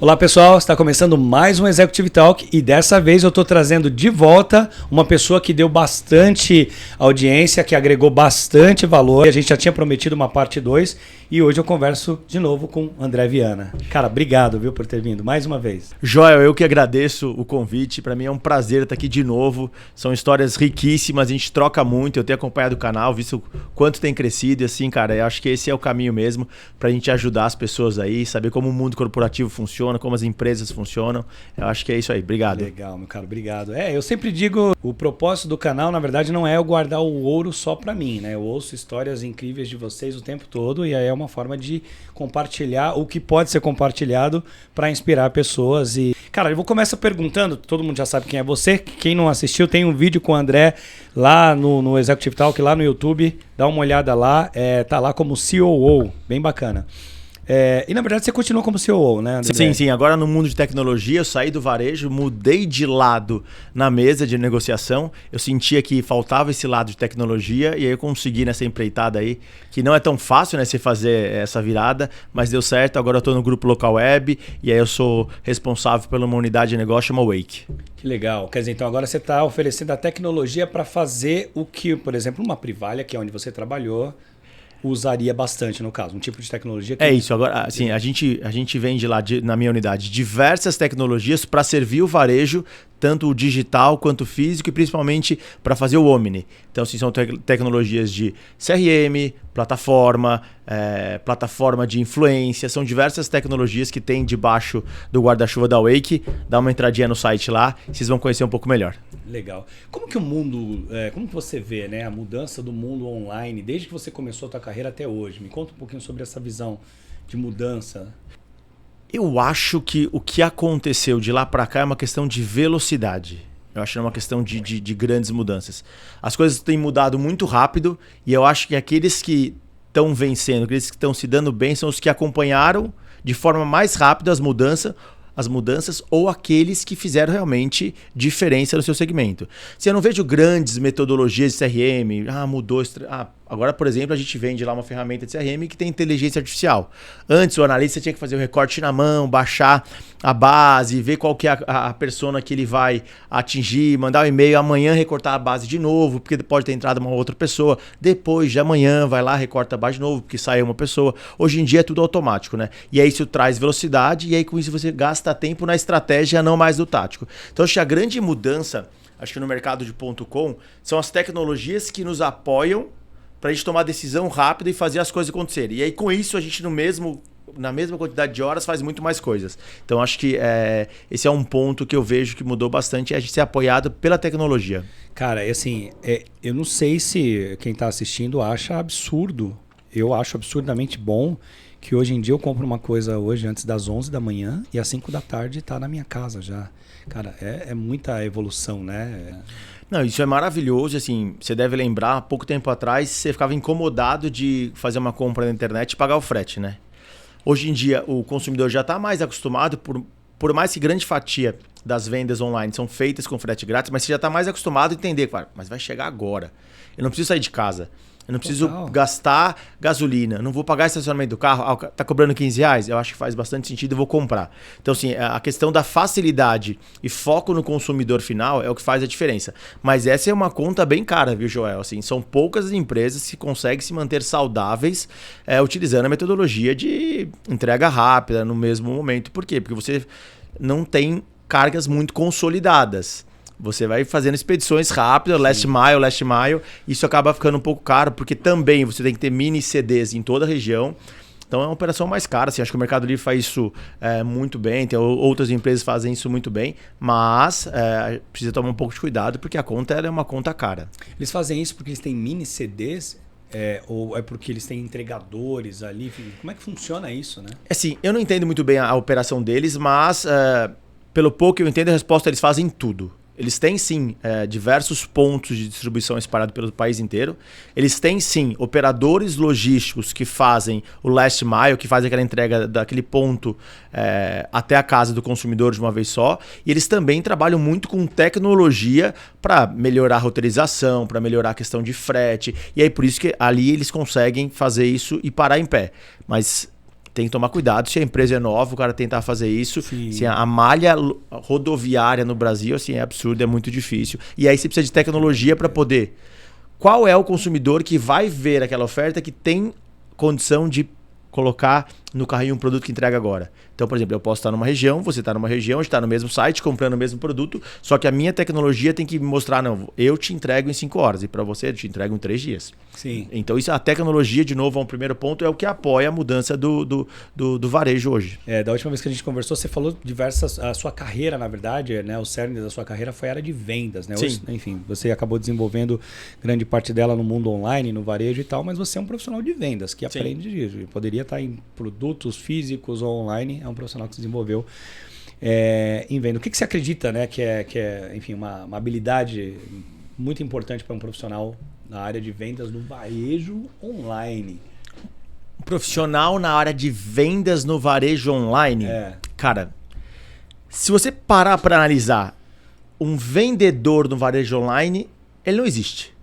Olá pessoal, está começando mais um Executive Talk e dessa vez eu estou trazendo de volta uma pessoa que deu bastante audiência, que agregou bastante valor. A gente já tinha prometido uma parte 2 e hoje eu converso de novo com André Viana. Cara, obrigado, viu, por ter vindo mais uma vez. Joel, eu que agradeço o convite, para mim é um prazer estar aqui de novo. São histórias riquíssimas, a gente troca muito, eu tenho acompanhado o canal, visto quanto tem crescido e assim, cara, eu acho que esse é o caminho mesmo para a gente ajudar as pessoas aí, saber como o mundo corporativo funciona, como as empresas funcionam. Eu acho que é isso aí. Obrigado. Legal, meu cara. Obrigado. Eu sempre digo, o propósito do canal, na verdade, não é eu guardar o ouro só pra mim, né? Eu ouço histórias incríveis de vocês o tempo todo e aí é uma forma de compartilhar o que pode ser compartilhado para inspirar pessoas. E, cara, eu vou começar perguntando, todo mundo já sabe quem é você. Quem não assistiu, tem um vídeo com o André lá no Executive Talk, lá no YouTube. Dá uma olhada lá. Tá lá como COO. Bem bacana. E na verdade você continua como COO, né, André? Sim. Agora no mundo de tecnologia eu saí do varejo, mudei de lado na mesa de negociação. Eu sentia que faltava esse lado de tecnologia e aí eu consegui nessa empreitada aí, que não é tão fácil, né, você fazer essa virada, mas deu certo. Agora eu estou no grupo Local Web e aí eu sou responsável por uma unidade de negócio chamada Wake. Que legal. Quer dizer, então agora você está oferecendo a tecnologia para fazer o que, por exemplo, uma Privalha, que é onde você trabalhou, usaria bastante, no caso, um tipo de tecnologia que... É isso, agora assim, a gente vende lá na minha unidade diversas tecnologias para servir o varejo, tanto o digital quanto o físico e principalmente para fazer o Omni. Então, assim, são tecnologias de CRM, plataforma de influência, são diversas tecnologias que tem debaixo do guarda-chuva da Wake. Dá uma entradinha no site lá, vocês vão conhecer um pouco melhor. Legal. Como que o mundo, como que você vê, né, a mudança do mundo online, desde que você começou a tua carreira até hoje? Me conta um pouquinho sobre essa visão de mudança. Eu acho que o que aconteceu de lá para cá é uma questão de velocidade. Eu acho que é uma questão de grandes mudanças. As coisas têm mudado muito rápido e eu acho que aqueles que estão vencendo, aqueles que estão se dando bem são os que acompanharam de forma mais rápida as mudanças ou aqueles que fizeram realmente diferença no seu segmento. Se eu não vejo grandes metodologias de CRM, mudou... Agora, por exemplo, a gente vende lá uma ferramenta de CRM que tem inteligência artificial. Antes, o analista tinha que fazer o recorte na mão, baixar a base, ver qual que é a persona que ele vai atingir, mandar um e-mail, amanhã recortar a base de novo, porque pode ter entrado uma outra pessoa. Depois de amanhã, vai lá, recorta a base de novo, porque saiu uma pessoa. Hoje em dia é tudo automático, né? E aí isso traz velocidade e aí com isso você gasta tempo na estratégia, não mais no tático. Então, acho que a grande mudança, acho que no mercado de .com, são as tecnologias que nos apoiam para a gente tomar decisão rápida e fazer as coisas acontecerem. E aí, com isso, a gente na mesma quantidade de horas faz muito mais coisas. Então, acho que esse é um ponto que eu vejo que mudou bastante, é a gente ser apoiado pela tecnologia. Cara, assim, eu não sei se quem está assistindo acha absurdo. Eu acho absurdamente bom que hoje em dia eu compro uma coisa hoje antes das 11 da manhã e às 5 da tarde está na minha casa já. Cara, é muita evolução, né? Não, isso é maravilhoso, assim, você deve lembrar, há pouco tempo atrás você ficava incomodado de fazer uma compra na internet e pagar o frete, né? Hoje em dia o consumidor já está mais acostumado, por mais que grande fatia das vendas online são feitas com frete grátis, mas você já está mais acostumado a entender, claro, mas vai chegar agora, eu não preciso sair de casa. Eu não preciso gastar gasolina, não vou pagar estacionamento do carro, tá cobrando R$15, eu acho que faz bastante sentido e vou comprar. Então, assim, a questão da facilidade e foco no consumidor final é o que faz a diferença. Mas essa é uma conta bem cara, viu, Joel? Assim, são poucas as empresas que conseguem se manter saudáveis utilizando a metodologia de entrega rápida no mesmo momento. Por quê? Porque você não tem cargas muito consolidadas. Você vai fazendo expedições rápidas, last mile, isso acaba ficando um pouco caro, porque também você tem que ter mini CDs em toda a região. Então é uma operação mais cara. Assim, acho que o Mercado Livre faz isso muito bem, tem outras empresas que fazem isso muito bem, mas precisa tomar um pouco de cuidado, porque a conta é uma conta cara. Eles fazem isso porque eles têm mini CDs? Ou é porque eles têm entregadores ali? Como é que funciona isso, né? Assim, eu não entendo muito bem a operação deles, mas pelo pouco que eu entendo, a resposta eles fazem tudo. Eles têm sim diversos pontos de distribuição espalhados pelo país inteiro. Eles têm sim operadores logísticos que fazem o last mile, que fazem aquela entrega daquele ponto até a casa do consumidor de uma vez só. E eles também trabalham muito com tecnologia para melhorar a roteirização, para melhorar a questão de frete. E aí por isso que ali eles conseguem fazer isso e parar em pé. Mas tem que tomar cuidado. Se a empresa é nova, o cara tentar fazer isso. Sim. Assim, a malha rodoviária no Brasil assim, é absurda, é muito difícil. E aí você precisa de tecnologia para poder... Qual é o consumidor que vai ver aquela oferta que tem condição de colocar no carrinho um produto que entrega agora? Então, por exemplo, eu posso estar numa região, você está numa região, a gente está no mesmo site, comprando o mesmo produto, só que a minha tecnologia tem que me mostrar, não, eu te entrego em 5 horas e para você eu te entrego em 3 dias. Sim. Então, isso, a tecnologia, de novo, é um primeiro ponto, é o que apoia a mudança do varejo hoje. Da última vez que a gente conversou, você falou a sua carreira, na verdade, né, o cerne da sua carreira foi a área de vendas, né? Sim. Hoje, enfim, você acabou desenvolvendo grande parte dela no mundo online, no varejo e tal, mas você é um profissional de vendas, que Sim. aprende disso. Poderia estar em produtos físicos ou online, é um profissional que se desenvolveu em venda. O que você acredita, né, que é enfim, uma habilidade muito importante para um profissional na área de vendas no varejo online? Um profissional na área de vendas no varejo online, cara, se você parar para analisar um vendedor no varejo online, ele não existe.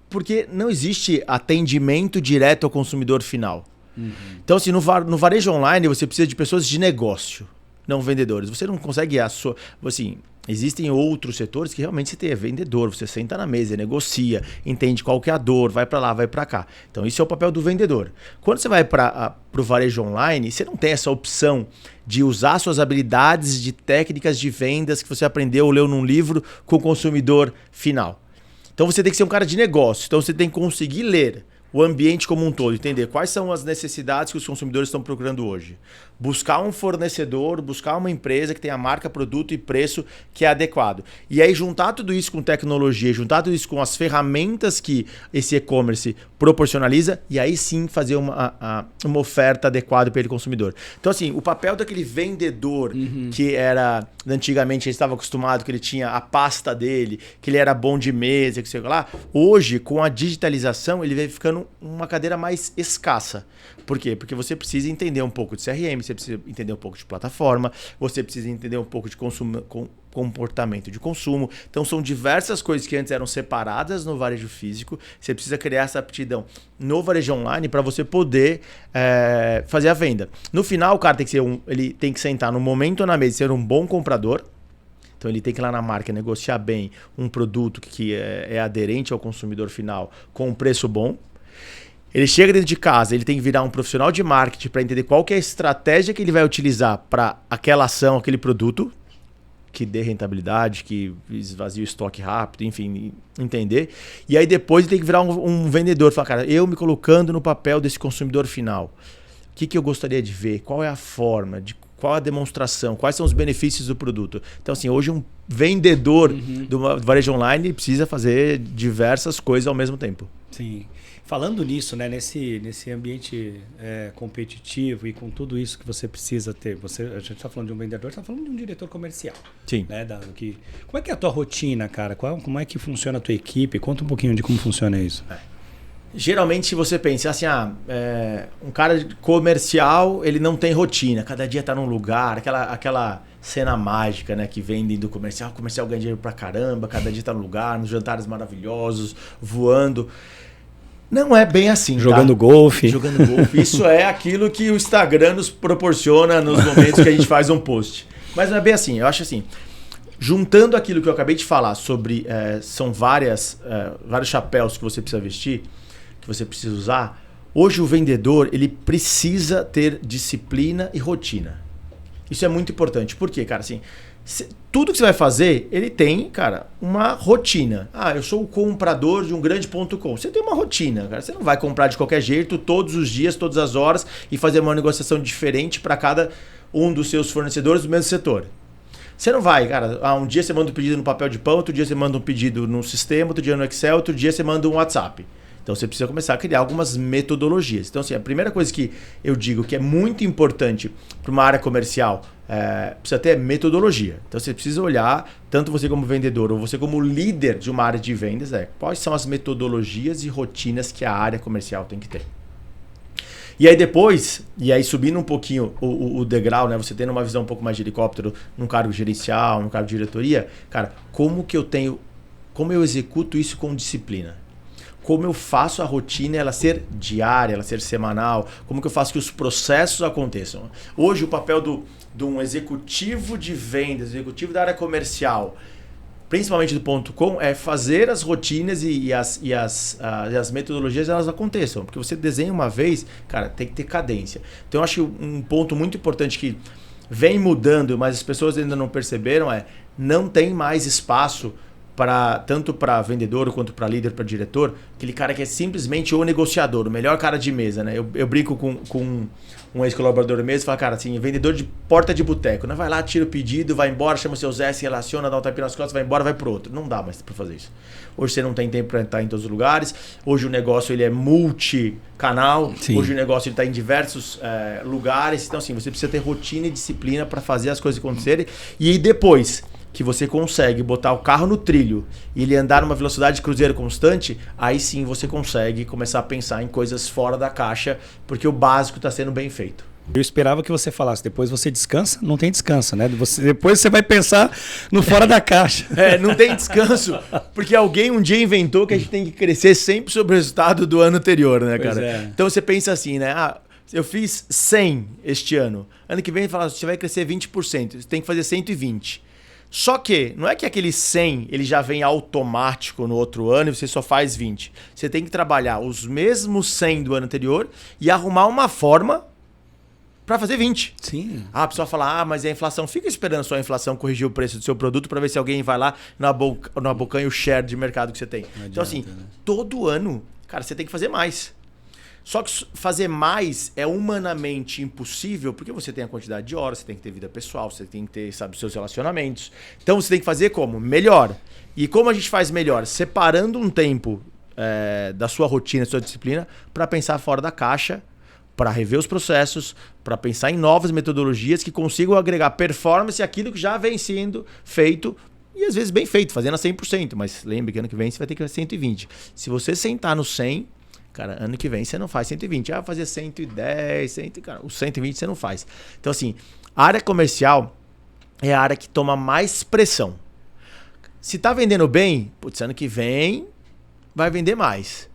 Porque não existe atendimento direto ao consumidor final. Uhum. Então, assim, no varejo online, você precisa de pessoas de negócio, não vendedores. Você não consegue... Assim, existem outros setores que realmente você tem vendedor. Você senta na mesa, negocia, entende qual que é a dor, vai para lá, vai para cá. Então, isso é o papel do vendedor. Quando você vai para o varejo online, você não tem essa opção de usar suas habilidades de técnicas de vendas que você aprendeu ou leu num livro com o consumidor final. Então, você tem que ser um cara de negócio. Então, você tem que conseguir ler o ambiente como um todo, entender quais são as necessidades que os consumidores estão procurando hoje. Buscar um fornecedor, buscar uma empresa que tenha marca, produto e preço que é adequado. E aí juntar tudo isso com tecnologia, juntar tudo isso com as ferramentas que esse e-commerce proporcionaliza e aí sim fazer uma oferta adequada para aquele consumidor. Então assim, o papel daquele vendedor que era, antigamente a gente estava acostumado que ele tinha a pasta dele, que ele era bom de mesa, que sei lá, hoje com a digitalização ele vem ficando uma cadeira mais escassa. Por quê? Porque você precisa entender um pouco de CRM, você precisa entender um pouco de plataforma, você precisa entender um pouco de comportamento de consumo. Então são diversas coisas que antes eram separadas no varejo físico. Você precisa criar essa aptidão no varejo online para você poder fazer a venda. No final, o cara tem que ser ele tem que sentar no momento na mesa e ser um bom comprador. Então ele tem que ir lá na marca negociar bem um produto que é aderente ao consumidor final com um preço bom. Ele chega dentro de casa, ele tem que virar um profissional de marketing para entender qual que é a estratégia que ele vai utilizar para aquela ação, aquele produto, que dê rentabilidade, que esvazie o estoque rápido, enfim, entender. E aí depois ele tem que virar um vendedor, falar, cara, eu me colocando no papel desse consumidor final, o que eu gostaria de ver, qual é a forma, qual a demonstração, quais são os benefícios do produto. Então assim, hoje um vendedor do varejo online precisa fazer diversas coisas ao mesmo tempo. Sim. Falando nisso, né, nesse ambiente competitivo e com tudo isso que você precisa ter, a gente está falando de um vendedor, está falando de um diretor comercial. Sim. Né, como é que é a tua rotina, cara? Como é que funciona a tua equipe? Conta um pouquinho de como funciona isso. Geralmente, se você pensa assim, um cara comercial, ele não tem rotina, cada dia está num lugar, aquela cena mágica, né, que vendem do comercial, o comercial ganha dinheiro pra caramba, cada dia está num lugar, nos jantares maravilhosos, voando. Não é bem assim, Jogando tá? golfe. Jogando golfe. Isso é aquilo que o Instagram nos proporciona nos momentos que a gente faz um post. Mas não é bem assim. Eu acho assim, juntando aquilo que eu acabei de falar sobre são vários chapéus que você precisa vestir, que você precisa usar. Hoje o vendedor ele precisa ter disciplina e rotina. Isso é muito importante. Por quê, cara? Assim, tudo que você vai fazer, ele tem, cara, uma rotina. Eu sou o comprador de um grande.com. Você tem uma rotina, cara. Você não vai comprar de qualquer jeito, todos os dias, todas as horas, e fazer uma negociação diferente para cada um dos seus fornecedores do mesmo setor. Você não vai, cara. Um dia você manda um pedido no papel de pão, outro dia você manda um pedido no sistema, outro dia no Excel, outro dia você manda um WhatsApp. Então você precisa começar a criar algumas metodologias. Então assim, a primeira coisa que eu digo que é muito importante para uma área comercial precisa ter metodologia. Então você precisa olhar, tanto você como vendedor ou você como líder de uma área de vendas, quais são as metodologias e rotinas que a área comercial tem que ter. E aí depois, subindo um pouquinho o degrau, né, você tendo uma visão um pouco mais de helicóptero, num cargo gerencial, num cargo de diretoria, cara, como eu executo isso com disciplina? como eu faço a rotina ela ser diária, ela ser semanal, como que eu faço que os processos aconteçam. Hoje o papel de um executivo de vendas, executivo da área comercial, principalmente do .com, é fazer as rotinas e as metodologias elas aconteçam. Porque você desenha uma vez, cara, tem que ter cadência. Então eu acho que um ponto muito importante que vem mudando, mas as pessoas ainda não perceberam, não tem mais espaço tanto para vendedor quanto para líder, para diretor, aquele cara que é simplesmente o negociador, o melhor cara de mesa, né? Eu brinco com um ex-colaborador mesmo, fala, cara, assim, vendedor de porta de boteco, né? Vai lá, tira o pedido, vai embora, chama o seu Zé, se relaciona, dá um tapinha nas costas, vai embora, vai pro outro. Não dá mais para fazer isso. Hoje você não tem tempo para estar em todos os lugares, hoje o negócio ele é multicanal, hoje o negócio está em diversos lugares, então assim, você precisa ter rotina e disciplina para fazer as coisas acontecerem, e aí depois que você consegue botar o carro no trilho e ele andar numa velocidade de cruzeiro constante, aí sim você consegue começar a pensar em coisas fora da caixa, porque o básico está sendo bem feito. Eu esperava que você falasse, depois você descansa, não tem descanso, né? Depois você vai pensar no fora da caixa. Não tem descanso, porque alguém um dia inventou que a gente tem que crescer sempre sobre o resultado do ano anterior, né, cara? Então você pensa assim, né? Eu fiz 100 este ano. Ano que vem você vai crescer 20%, você tem que fazer 120%. Só que não é que aquele 100 ele já vem automático no outro ano e você só faz 20. Você tem que trabalhar os mesmos 100 do ano anterior e arrumar uma forma para fazer 20. Sim. A pessoa fala, mas é a inflação. Fica esperando só a inflação corrigir o preço do seu produto para ver se alguém vai lá na bocanha o share de mercado que você tem. Então assim, todo ano, cara, você tem que fazer mais. Só que fazer mais é humanamente impossível porque você tem a quantidade de horas, você tem que ter vida pessoal, você tem que ter, sabe, seus relacionamentos. Então você tem que fazer como? Melhor. E como a gente faz melhor? Separando um tempo da sua rotina, da sua disciplina, para pensar fora da caixa, para rever os processos, para pensar em novas metodologias que consigam agregar performance àquilo que já vem sendo feito. E às vezes bem feito, fazendo a 100%. Mas lembre que ano que vem você vai ter que fazer 120%. Se você sentar no 100%, cara, ano que vem você não faz 120. Fazer 110, cara, o 120 você não faz. Então, assim, a área comercial é a área que toma mais pressão. Se tá vendendo bem, putz, ano que vem vai vender mais.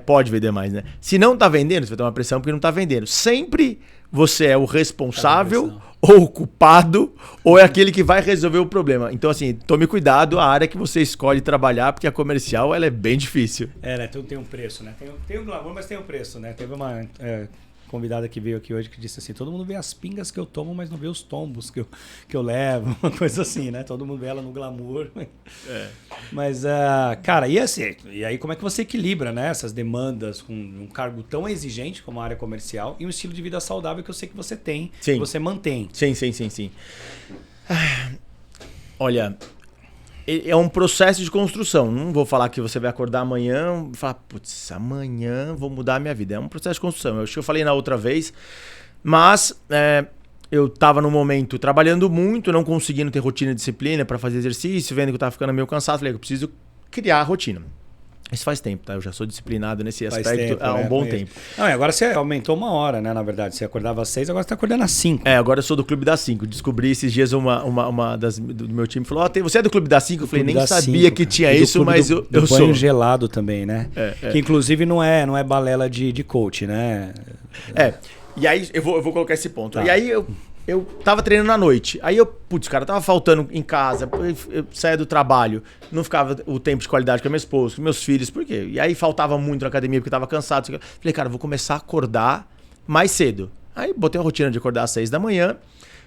Pode vender mais, né? Se não tá vendendo, você vai tomar pressão porque não tá vendendo. Sempre você é o responsável, ou o culpado, ou é aquele que vai resolver o problema. Então, assim, tome cuidado a área que você escolhe trabalhar, porque a comercial ela é bem difícil. Né? Tem um preço, né? Tem um glamour, mas tem um preço, né? Teve uma convidada que veio aqui hoje que disse assim, todo mundo vê as pingas que eu tomo, mas não vê os tombos que eu levo, uma coisa assim, né? Todo mundo vê ela no glamour. Mas, cara, e aí como é que você equilibra, né, essas demandas com um cargo tão exigente como a área comercial e um estilo de vida saudável que eu sei que você tem, que você mantém? Sim. Olha, é um processo de construção. Não vou falar que você vai acordar amanhã e falar, putz, amanhã vou mudar a minha vida. É um processo de construção. Eu acho que eu falei na outra vez, mas eu estava no momento trabalhando muito, não conseguindo ter rotina e disciplina para fazer exercício, vendo que eu estava ficando meio cansado. Falei, eu preciso criar a rotina. Isso faz tempo, tá? Eu já sou disciplinado nesse aspecto há um bom tempo. Não, e agora você aumentou 1 hora, né? Na verdade, você acordava às 6, agora você tá acordando às 5. Agora eu sou do Clube das 5. Descobri esses dias uma do meu time falou, você é do Clube das 5? Eu falei, nem sabia que tinha isso, mas eu sou. Banho gelado também, né? Que inclusive não é balela de coach, né? E aí eu vou colocar esse ponto. Tá. E aí eu tava treinando à noite. Aí cara, tava faltando em casa, eu saía do trabalho, não ficava o tempo de qualidade com a minha esposa, com meus filhos, por quê? E aí faltava muito na academia porque eu tava cansado. Falei, cara, vou começar a acordar mais cedo. Aí botei a rotina de acordar às 6 da manhã.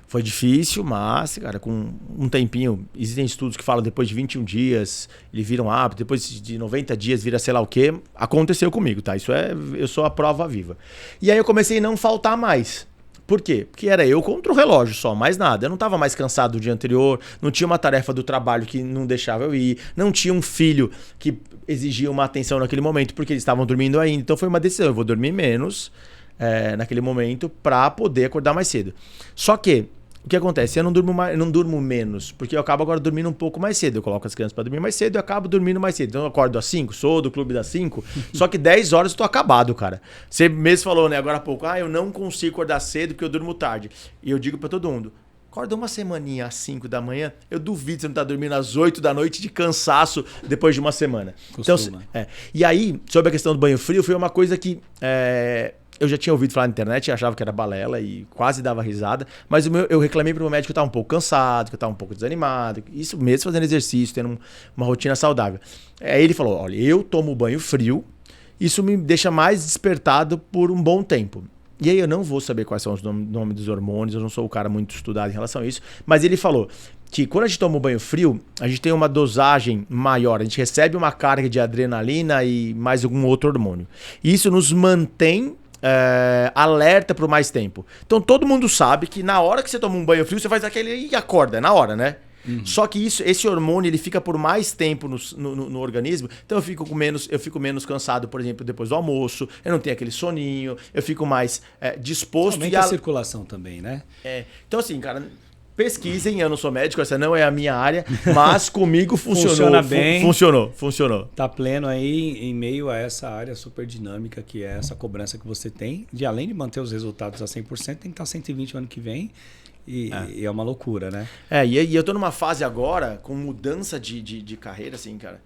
Foi difícil, mas, cara, com um tempinho, existem estudos que falam depois de 21 dias, ele vira um hábito, depois de 90 dias vira sei lá o quê. Aconteceu comigo, tá? Eu sou a prova viva. E aí eu comecei a não faltar mais. Por quê? Porque era eu contra o relógio só, mais nada. Eu não estava mais cansado do dia anterior, não tinha uma tarefa do trabalho que não deixava eu ir, não tinha um filho que exigia uma atenção naquele momento porque eles estavam dormindo ainda. Então foi uma decisão, eu vou dormir menos naquele momento para poder acordar mais cedo. Só que, o que acontece? Eu não durmo menos, porque eu acabo agora dormindo um pouco mais cedo. Eu coloco as crianças para dormir mais cedo e eu acabo dormindo mais cedo. Então eu acordo às 5, sou do Clube das 5, só que 10 horas eu tô acabado, cara. Você mesmo falou, né, agora há pouco, eu não consigo acordar cedo porque eu durmo tarde. E eu digo para todo mundo, Acorda uma semaninha às 5 da manhã, eu duvido que você não tá dormindo às 8 da noite de cansaço depois de uma semana. Costuma. Então, e aí, sobre a questão do banho frio, foi uma coisa que eu já tinha ouvido falar na internet, achava que era balela e quase dava risada, mas eu reclamei pro meu médico que eu tava um pouco cansado, que eu tava um pouco desanimado, isso mesmo fazendo exercício, tendo uma rotina saudável. Aí ele falou, olha, eu tomo banho frio, isso me deixa mais despertado por um bom tempo. E aí eu não vou saber quais são os nomes dos hormônios, eu não sou o cara muito estudado em relação a isso, mas ele falou que quando a gente toma um banho frio, a gente tem uma dosagem maior, a gente recebe uma carga de adrenalina e mais algum outro hormônio. E isso nos mantém alerta por mais tempo. Então todo mundo sabe que na hora que você toma um banho frio, você faz aquele e acorda, na hora, né? Só que esse hormônio ele fica por mais tempo no organismo, então eu fico menos cansado, por exemplo, depois do almoço, eu não tenho aquele soninho, eu fico mais disposto. Aumenta a circulação também, né? Então assim, cara, pesquisem, eu não sou médico, essa não é a minha área, mas comigo funcionou. Funciona bem. Funcionou. Tá pleno aí em meio a essa área super dinâmica que é essa cobrança que você tem, de além de manter os resultados a 100%, tem que estar 120 no ano que vem. E é uma loucura, né? E eu tô numa fase agora com mudança de carreira, assim, cara.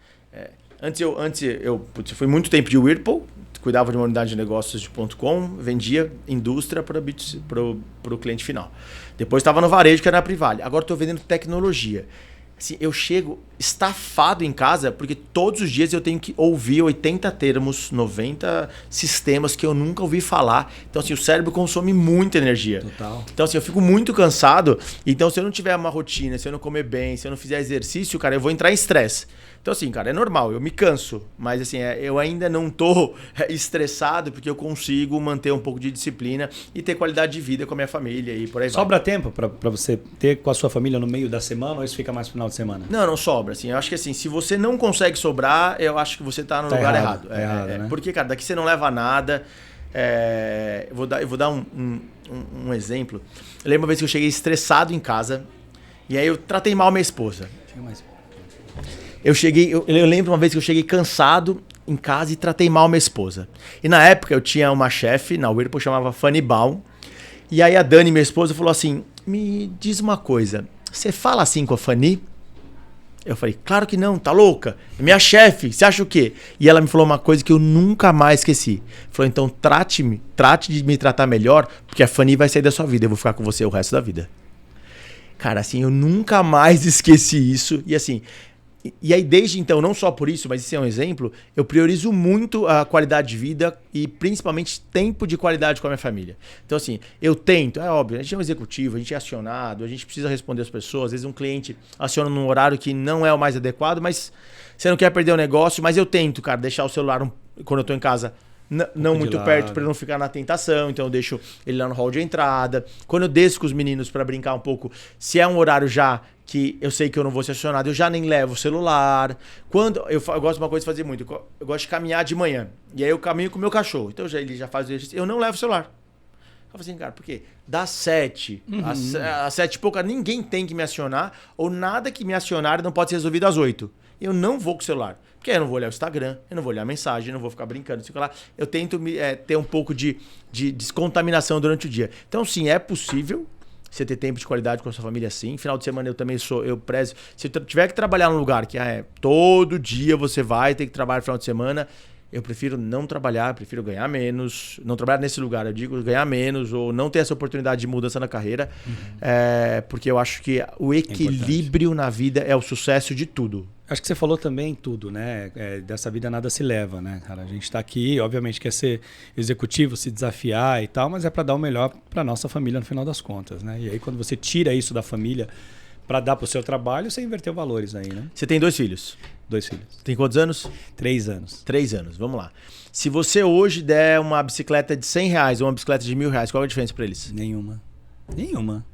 Antes eu fui muito tempo de Whirlpool, cuidava de uma unidade de negócios de .com, vendia indústria para o cliente final. Depois estava no varejo, que era na Privale. Agora estou vendendo tecnologia. Assim, eu chego estafado em casa porque todos os dias eu tenho que ouvir 80 termos, 90 sistemas que eu nunca ouvi falar. Então, assim, o cérebro consome muita energia. Total. Então, assim, eu fico muito cansado. Então, se eu não tiver uma rotina, se eu não comer bem, se eu não fizer exercício, cara, eu vou entrar em estresse. Então, assim, cara, é normal, eu me canso. Mas, assim, eu ainda não tô estressado porque eu consigo manter um pouco de disciplina e ter qualidade de vida com a minha família e por aí vai. Sobra tempo para você ter com a sua família no meio da semana ou isso fica mais no final de semana? Não sobra. Assim, eu acho que assim, se você não consegue sobrar, eu acho que você tá no lugar errado. Né? Porque, cara, daqui você não leva nada. Eu vou dar um exemplo. Eu lembro uma vez que eu cheguei estressado em casa e aí eu tratei mal minha esposa. Eu lembro uma vez que eu cheguei cansado em casa e tratei mal minha esposa. E na época eu tinha uma chefe, na Whirlpool, chamava Fanny Baum. E aí a Dani, minha esposa, falou assim, me diz uma coisa, você fala assim com a Fanny? Eu falei, claro que não, tá louca? É minha chefe, você acha o quê? E ela me falou uma coisa que eu nunca mais esqueci. Falou, então trate de me tratar melhor, porque a Fanny vai sair da sua vida, eu vou ficar com você o resto da vida. Cara, assim, eu nunca mais esqueci isso. E assim, e aí desde então, não só por isso, mas isso é um exemplo, eu priorizo muito a qualidade de vida e principalmente tempo de qualidade com a minha família. Então assim, eu tento, é óbvio, a gente é um executivo, a gente é acionado, a gente precisa responder as pessoas, às vezes um cliente aciona num horário que não é o mais adequado, mas você não quer perder o negócio, mas eu tento, cara, deixar o celular quando eu tô em casa não muito perto para não ficar na tentação, então eu deixo ele lá no hall de entrada. Quando eu desço com os meninos para brincar um pouco, se é um horário já que eu sei que eu não vou ser acionado, eu já nem levo o celular. Quando eu gosto de uma coisa de fazer muito, eu gosto de caminhar de manhã. E aí eu caminho com o meu cachorro. Então ele já faz o exercício, eu não levo o celular. Eu falo assim, cara, porque das 7 às 7 e pouca, ninguém tem que me acionar, ou nada que me acionar não pode ser resolvido às 8. Eu não vou com o celular. Porque eu não vou olhar o Instagram, eu não vou olhar a mensagem, eu não vou ficar brincando, sei lá. Eu tento ter um pouco de descontaminação durante o dia. Então, sim, é possível você ter tempo de qualidade com a sua família, sim. Final de semana eu também eu prezo. Se eu tiver que trabalhar num lugar que todo dia você vai ter que trabalhar no final de semana, eu prefiro não trabalhar, prefiro ganhar menos. Não trabalhar nesse lugar, eu digo ganhar menos ou não ter essa oportunidade de mudança na carreira. Porque eu acho que o equilíbrio na vida é o sucesso de tudo. Acho que você falou também tudo, né? Dessa vida nada se leva, né, cara? A gente tá aqui, obviamente quer ser executivo, se desafiar e tal, mas é para dar o melhor para nossa família no final das contas, né? E aí quando você tira isso da família para dar pro seu trabalho, você inverteu valores aí, né? Você tem 2 filhos? 2 filhos. Tem quantos anos? 3 anos. 3 anos, vamos lá. Se você hoje der uma bicicleta de R$100 ou uma bicicleta de R$1.000, qual é a diferença para eles? Nenhuma,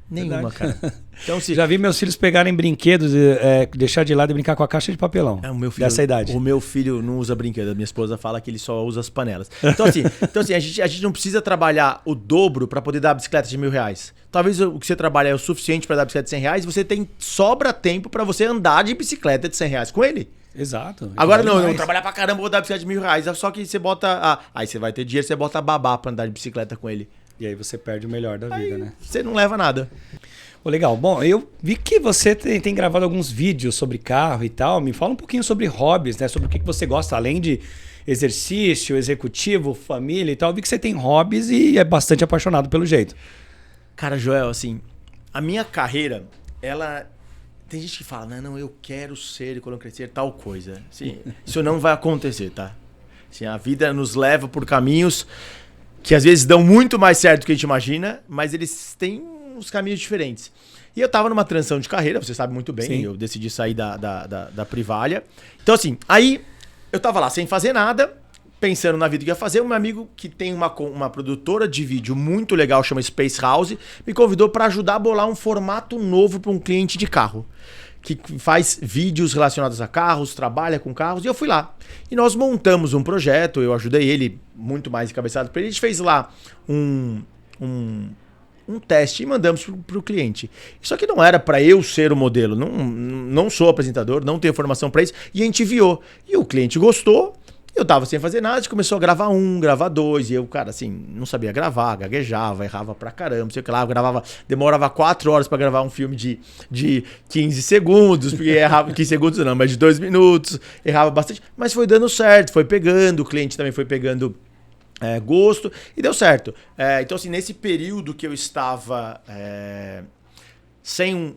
verdade. Cara. Então, Já vi meus filhos pegarem brinquedos e deixar de lado e brincar com a caixa de papelão. O meu filho, dessa idade. O meu filho não usa brinquedo. A minha esposa fala que ele só usa as panelas. Então assim a gente não precisa trabalhar o dobro para poder dar a bicicleta de R$1.000. Talvez o que você trabalha é o suficiente para dar a bicicleta de R$100 e você sobra tempo para você andar de bicicleta de R$100 com ele. Exato. Agora não, eu vou trabalhar pra caramba, vou dar a bicicleta de R$1.000. Só que você bota... aí você vai ter dinheiro, você bota babá pra andar de bicicleta com ele. E aí você perde o melhor da vida, né? Você não leva nada. Pô, legal. Bom, eu vi que você tem gravado alguns vídeos sobre carro e tal. Me fala um pouquinho sobre hobbies, né? Sobre o que você gosta, além de exercício, executivo, família e tal. Eu vi que você tem hobbies e é bastante apaixonado pelo jeito. Cara, Joel, assim, a minha carreira, ela... Tem gente que fala, não, eu quero ser, quando eu crescer, tal coisa. Assim, isso não vai acontecer, tá? Assim, a vida nos leva por caminhos que às vezes dão muito mais certo do que a gente imagina, mas eles têm uns caminhos diferentes. E eu tava numa transição de carreira, você sabe muito bem, eu decidi sair da Privalha. Então assim, aí eu tava lá sem fazer nada, pensando na vida que ia fazer. Um meu amigo que tem uma produtora de vídeo muito legal, chama Space House, me convidou para ajudar a bolar um formato novo para um cliente de carro, que faz vídeos relacionados a carros, trabalha com carros, e eu fui lá. E nós montamos um projeto, eu ajudei ele, muito mais encabeçado para ele, a gente fez lá um teste e mandamos para o cliente. Só que não era para eu ser o modelo, não sou apresentador, não tenho formação para isso, e a gente enviou. E o cliente gostou, eu tava sem fazer nada, a gente começou a gravar gravar dois, e eu, cara, assim, não sabia gravar, gaguejava, errava pra caramba, sei lá, eu gravava, demorava 4 horas pra gravar um filme de 15 segundos, porque errava, 15 segundos não, mas de 2 minutos, errava bastante, mas foi dando certo, foi pegando, o cliente também foi pegando gosto, e deu certo. Então, assim, nesse período que eu estava sem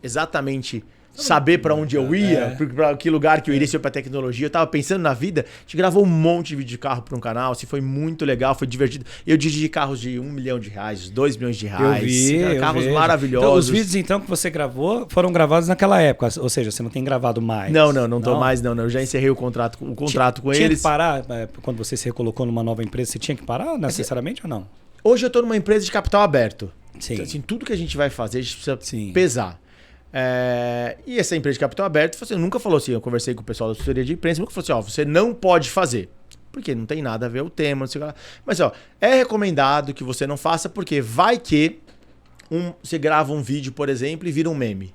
exatamente saber pra onde eu ia, pra que lugar que eu iria, se eu pra tecnologia, eu tava pensando na vida, a gente gravou um monte de vídeo de carro pra um canal, assim, foi muito legal, foi divertido. Eu dirigi carros de R$1 milhão, 2 milhões de reais, carros maravilhosos. Então, os vídeos então que você gravou foram gravados naquela época, ou seja, você não tem gravado mais. Não tô mais, não. Eu já encerrei o contrato com eles. Tinha que parar, quando você se recolocou numa nova empresa, você tinha que parar necessariamente ou não? Hoje eu tô numa empresa de capital aberto. Sim. Então, assim, tudo que a gente vai fazer, a gente precisa pesar. E essa empresa de capital aberto nunca falou assim, eu conversei com o pessoal da assessoria de imprensa, nunca falou assim, você não pode fazer, porque não tem nada a ver o tema, não sei o que lá. Mas é recomendado que você não faça, porque vai que você grava um vídeo, por exemplo, e vira um meme.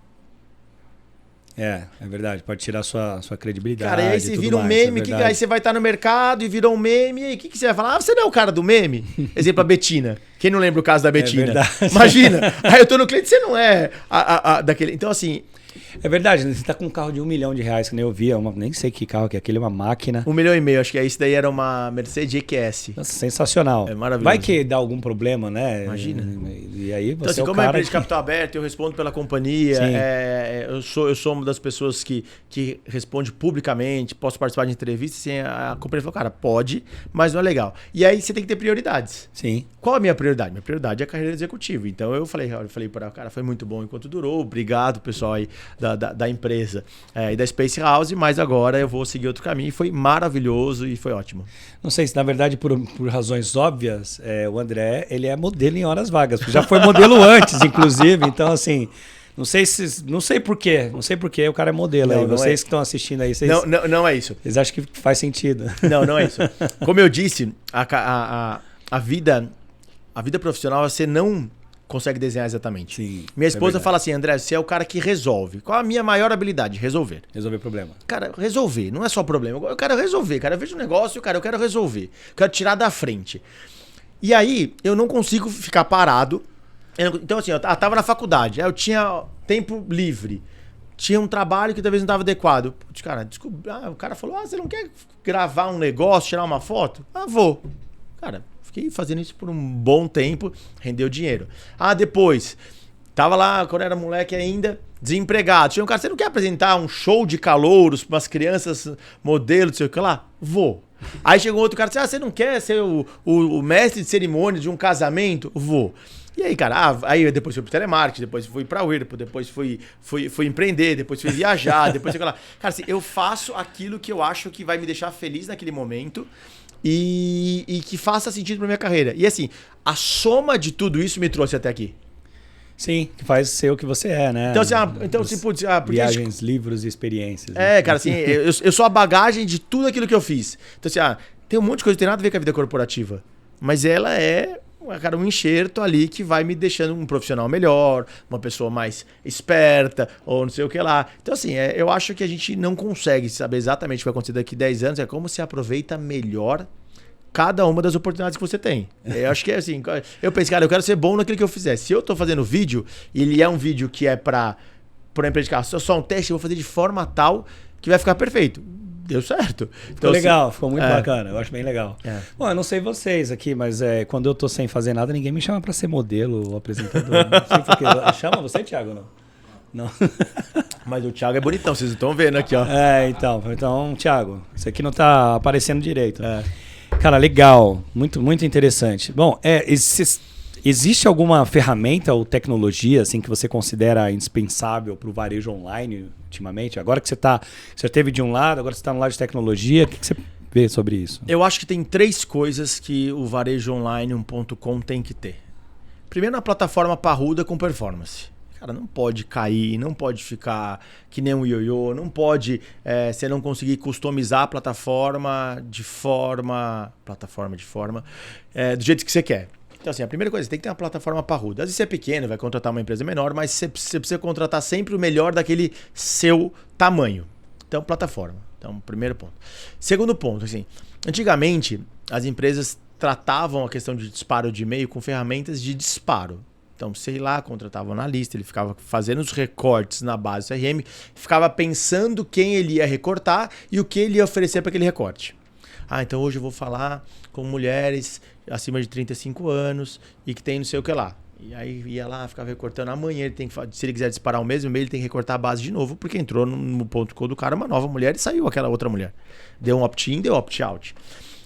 É verdade, pode tirar sua credibilidade. Cara, e aí você vira um meme, aí você vai estar no mercado e virou um meme, e aí o que você vai falar? Você não é o cara do meme? Exemplo, a Betina. Quem não lembra o caso da Betina? Imagina, aí eu tô no cliente, você não é daquele... Então, assim... É verdade, você tá com um carro de R$1 milhão, que nem eu vi, nem sei que carro que é aquele, é uma máquina. 1,5 milhão, acho que isso daí era uma Mercedes EQS. Nossa, sensacional. É maravilhoso. Vai que dá algum problema, né? Imagina. E aí você então, assim, como é uma empresa de capital aberto, eu respondo pela companhia, eu sou uma das pessoas que responde publicamente, posso participar de entrevistas, assim, a companhia falou, cara, pode, mas não é legal. E aí você tem que ter prioridades. Sim. Qual a minha prioridade? Minha prioridade é a carreira executiva. Então eu falei para o cara, foi muito bom enquanto durou, obrigado pessoal aí da empresa e da Space House, mas agora eu vou seguir outro caminho. Foi maravilhoso e foi ótimo. Não sei se na verdade por razões óbvias, o André ele é modelo em horas vagas, porque já foi modelo antes, inclusive, então assim... Não sei por quê o cara é modelo aí. Vocês que estão assistindo aí, vocês... Não é isso. Vocês acham que faz sentido? Não é isso. Como eu disse, a vida profissional você não consegue desenhar exatamente. Sim, minha esposa fala assim, André, você é o cara que resolve. Qual a minha maior habilidade? Resolver. Resolver problema. Cara, resolver. Não é só problema. Eu quero resolver. Cara, eu vejo um negócio, cara, eu quero resolver. Eu quero tirar da frente. E aí, eu não consigo ficar parado. Então, assim, eu tava na faculdade. Aí eu tinha tempo livre. Tinha um trabalho que talvez não estava adequado. Putz, cara, o cara falou, você não quer gravar um negócio, tirar uma foto? Vou. Cara... Fiquei fazendo isso por um bom tempo, rendeu dinheiro. Depois, tava lá, quando era moleque ainda, desempregado. Tinha um cara, você não quer apresentar um show de calouros para umas crianças, modelo, não sei o que lá? Vou. Aí chegou outro cara, você não quer ser o mestre de cerimônia de um casamento? Vou. E aí, cara, aí depois fui pro telemarketing, depois fui pra Whirlpool, depois fui empreender, depois fui viajar, depois sei lá. Cara, assim, eu faço aquilo que eu acho que vai me deixar feliz naquele momento. E que faça sentido pra minha carreira. E assim, a soma de tudo isso me trouxe até aqui. Sim, que faz ser o que você é, né? Então, porque viagens, livros e experiências. Cara, assim, eu sou a bagagem de tudo aquilo que eu fiz. Então, assim, tem um monte de coisa que tem nada a ver com a vida corporativa. Mas ela é, cara, um enxerto ali que vai me deixando um profissional melhor, uma pessoa mais esperta, ou não sei o que lá. Então, assim, eu acho que a gente não consegue saber exatamente o que vai acontecer daqui a 10 anos. É como se aproveita melhor cada uma das oportunidades que você tem. Eu acho que é assim, eu pensei, cara, eu quero ser bom naquilo que eu fizer. Se eu tô fazendo vídeo, e ele é um vídeo que é pra empresa de carro, se é só um teste, eu vou fazer de forma tal que vai ficar perfeito. Deu certo. Ficou Então, legal, assim, ficou muito bacana. Eu acho bem legal. Bom, eu não sei vocês aqui, mas quando eu tô sem fazer nada, ninguém me chama pra ser modelo ou apresentador. Não sei porque. Chama você, Thiago, não? Não. Mas o Thiago é bonitão, vocês estão vendo aqui, ó. Então, Thiago, isso aqui não tá aparecendo direito. Cara, legal. Muito, muito interessante. Bom, existe alguma ferramenta ou tecnologia assim que você considera indispensável para o varejo online ultimamente? Agora que você esteve de um lado, agora você está no lado de tecnologia, o que você vê sobre isso? Eu acho que tem 3 coisas que o varejo online 1.com tem que ter. Primeiro, uma plataforma parruda com performance. Cara, não pode cair, não pode ficar que nem um ioiô, não pode você não conseguir customizar a plataforma de forma do jeito que você quer. Então, assim, a primeira coisa, você tem que ter uma plataforma parruda. Às vezes você é pequeno, vai contratar uma empresa menor, mas você precisa contratar sempre o melhor daquele seu tamanho. Então, plataforma. Então, primeiro ponto. Segundo ponto, assim, antigamente as empresas tratavam a questão de disparo de e-mail com ferramentas de disparo. Então, sei lá, contratava um analista, ele ficava fazendo os recortes na base do CRM, ficava pensando quem ele ia recortar e o que ele ia oferecer para aquele recorte. Então hoje eu vou falar com mulheres acima de 35 anos e que tem não sei o que lá. E aí ia lá, ficava recortando. Amanhã ele tem que, se ele quiser disparar o mesmo e-mail, ele tem que recortar a base de novo, porque entrou no ponto code do cara uma nova mulher e saiu aquela outra mulher. Deu um opt-in, deu opt-out.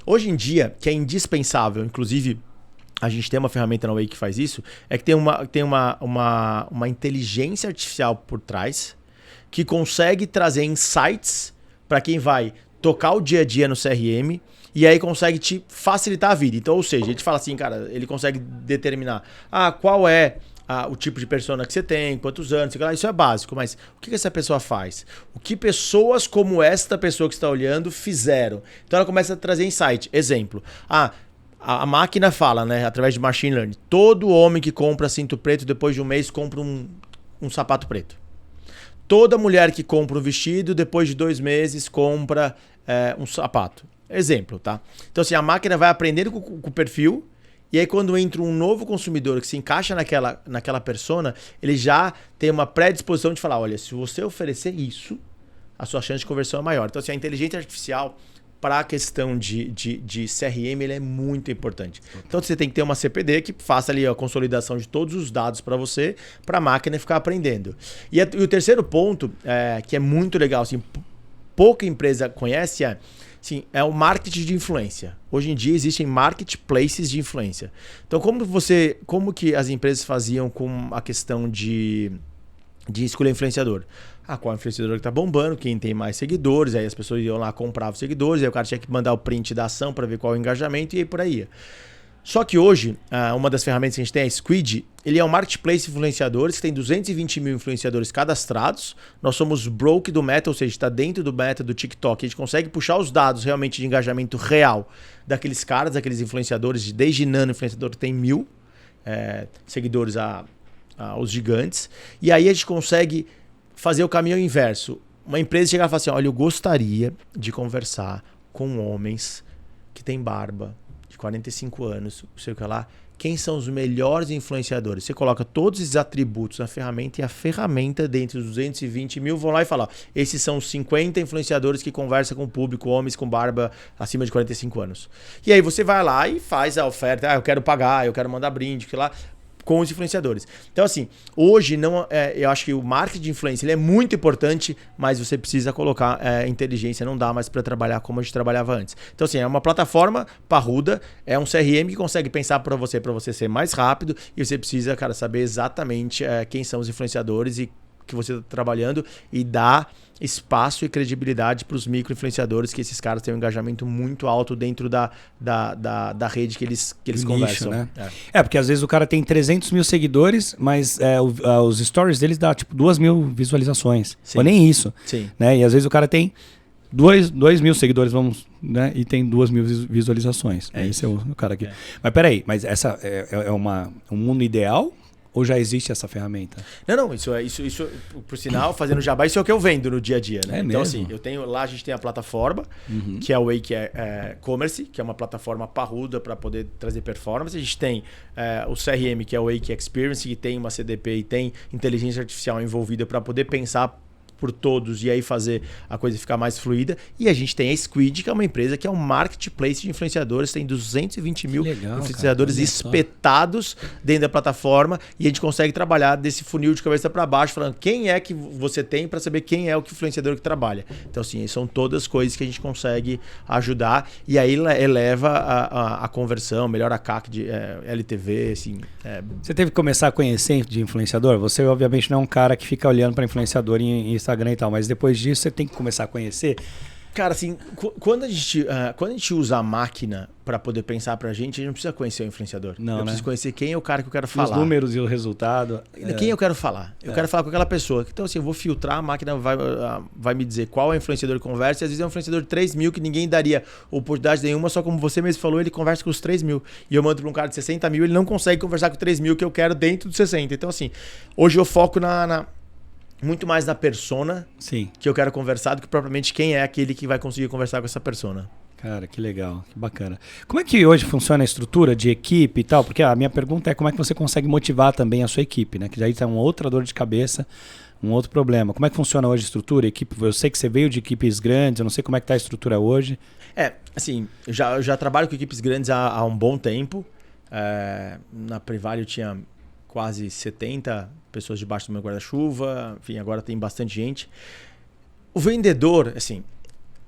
Hoje em dia, que é indispensável, inclusive a gente tem uma ferramenta na Way que faz isso, é que tem uma inteligência artificial por trás que consegue trazer insights para quem vai tocar o dia a dia no CRM e aí consegue te facilitar a vida. Então, ou seja, ele te fala assim, cara, ele consegue determinar qual é o tipo de persona que você tem, quantos anos, isso é básico, mas o que essa pessoa faz? O que pessoas como esta pessoa que está olhando fizeram? Então ela começa a trazer insight. Exemplo, a máquina fala, né, através de machine learning, todo homem que compra cinto preto depois de um mês compra um sapato preto. Toda mulher que compra um vestido depois de 2 meses compra um sapato. Exemplo, tá? Então assim, a máquina vai aprendendo com o perfil e aí quando entra um novo consumidor que se encaixa naquela persona, ele já tem uma predisposição de falar, olha, se você oferecer isso, a sua chance de conversão é maior. Então assim, a inteligência artificial para a questão de CRM, ele é muito importante. Então você tem que ter uma CPD que faça ali a consolidação de todos os dados para você, para a máquina ficar aprendendo. E o terceiro ponto, que é muito legal, assim, pouca empresa conhece, é o marketing de influência. Hoje em dia existem marketplaces de influência. Então como que as empresas faziam com a questão de escolher influenciador? Qual influenciador que tá bombando, quem tem mais seguidores, aí as pessoas iam lá, compravam seguidores, aí o cara tinha que mandar o print da ação para ver qual é o engajamento e aí por aí ia. Só que hoje, uma das ferramentas que a gente tem é a Squid, ele é um marketplace de influenciadores que tem 220 mil influenciadores cadastrados. Nós somos broke do Meta, ou seja, está dentro do Meta do TikTok. A gente consegue puxar os dados realmente de engajamento real daqueles caras, daqueles influenciadores, desde nano influenciador que tem 1.000 seguidores aos gigantes. E aí a gente consegue fazer o caminho inverso. Uma empresa chegar e falar assim, olha, eu gostaria de conversar com homens que têm barba, de 45 anos, não sei o que lá. Quem são os melhores influenciadores? Você coloca todos esses atributos na ferramenta e a ferramenta, dentre os 220 mil, vão lá e falam, esses são os 50 influenciadores que conversam com o público, homens com barba acima de 45 anos. E aí você vai lá e faz a oferta, eu quero pagar, eu quero mandar brinde, que lá, com os influenciadores. Então, assim, hoje eu acho que o marketing de influência ele é muito importante, mas você precisa colocar inteligência, não dá mais para trabalhar como a gente trabalhava antes. Então, assim, é uma plataforma parruda, é um CRM que consegue pensar para você ser mais rápido e você precisa, cara, saber exatamente quem são os influenciadores e que você está trabalhando e dar espaço e credibilidade para os micro-influenciadores, que esses caras têm um engajamento muito alto dentro da rede que eles conversam. Né? Porque às vezes o cara tem 300 mil seguidores, mas os stories deles dá tipo 2.000 visualizações. Sim. Ou nem isso. Sim. Né? E às vezes o cara tem 2.000 seguidores, né? E tem 2.000 visualizações. Esse é o cara aqui. Mas peraí, essa é um mundo ideal? Ou já existe essa ferramenta? Não, isso por sinal, fazendo jabá, isso é o que eu vendo no dia a dia, né? É então, mesmo? assim, lá a gente tem a plataforma, que é o Wake Commerce, que é uma plataforma parruda para poder trazer performance. A gente tem o CRM, que é o Wake Experience, que tem uma CDP e tem inteligência artificial envolvida para poder pensar por todos e aí fazer a coisa ficar mais fluida. E a gente tem a Squid, que é uma empresa que é um marketplace de influenciadores, tem 220 mil influenciadores espetados dentro da plataforma e a gente consegue trabalhar desse funil de cabeça para baixo, falando quem é que você tem para saber quem é o influenciador que trabalha. Então, assim, são todas coisas que a gente consegue ajudar e aí eleva a conversão, melhora a CAC de LTV, assim. Você teve que começar a conhecer de influenciador? Você, obviamente, não é um cara que fica olhando para influenciador em Instagram e tal, mas depois disso você tem que começar a conhecer. Cara, assim, quando a gente usa a máquina para poder pensar pra gente, a gente não precisa conhecer o influenciador. Eu preciso conhecer quem é o cara que eu quero falar. Os números e o resultado. Quem eu quero falar. Eu quero falar com aquela pessoa. Então, assim, eu vou filtrar, a máquina vai me dizer qual é o influenciador que conversa. E às vezes é um influenciador de 3 mil que ninguém daria oportunidade nenhuma, só como você mesmo falou, ele conversa com os 3 mil. E eu mando pra um cara de 60 mil, ele não consegue conversar com 3 mil que eu quero dentro dos 60. Então, assim, hoje eu foco muito mais na persona que eu quero conversar do que propriamente quem é aquele que vai conseguir conversar com essa persona. Cara, que legal, que bacana. Como é que hoje funciona a estrutura de equipe e tal? Porque a minha pergunta é como é que você consegue motivar também a sua equipe, né? Que daí tá uma outra dor de cabeça, um outro problema. Como é que funciona hoje a estrutura? Equipe, eu sei que você veio de equipes grandes, eu não sei como é que tá a estrutura hoje. Assim, eu já trabalho com equipes grandes há um bom tempo. Na Privale eu tinha quase 70 pessoas debaixo do meu guarda-chuva. Enfim, agora tem bastante gente. O vendedor, assim,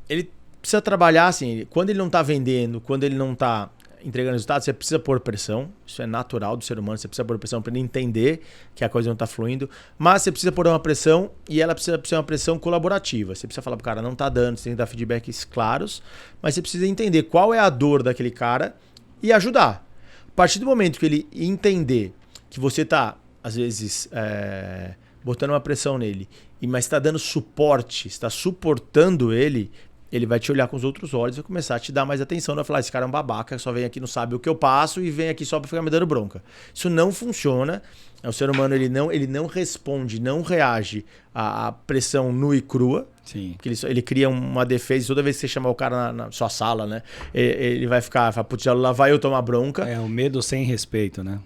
ele precisa trabalhar, assim, quando ele não está vendendo, quando ele não está entregando resultados, você precisa pôr pressão. Isso é natural do ser humano, você precisa pôr pressão para ele entender que a coisa não está fluindo. Mas você precisa pôr uma pressão e ela precisa ser uma pressão colaborativa. Você precisa falar para o cara, não está dando, você tem que dar feedbacks claros, mas você precisa entender qual é a dor daquele cara e ajudar. A partir do momento que ele entender que você está, às vezes, botando uma pressão nele, mas está dando suporte, está suportando ele vai te olhar com os outros olhos e vai começar a te dar mais atenção. Vai falar, esse cara é um babaca, só vem aqui, não sabe o que eu passo e vem aqui só para ficar me dando bronca. Isso não funciona. O ser humano ele não responde, não reage à pressão nua e crua. Sim. Porque ele cria uma defesa. Toda vez que você chamar o cara na sua sala, né? Ele vai ficar, putz, lá vai eu tomar bronca. É o medo sem respeito, né?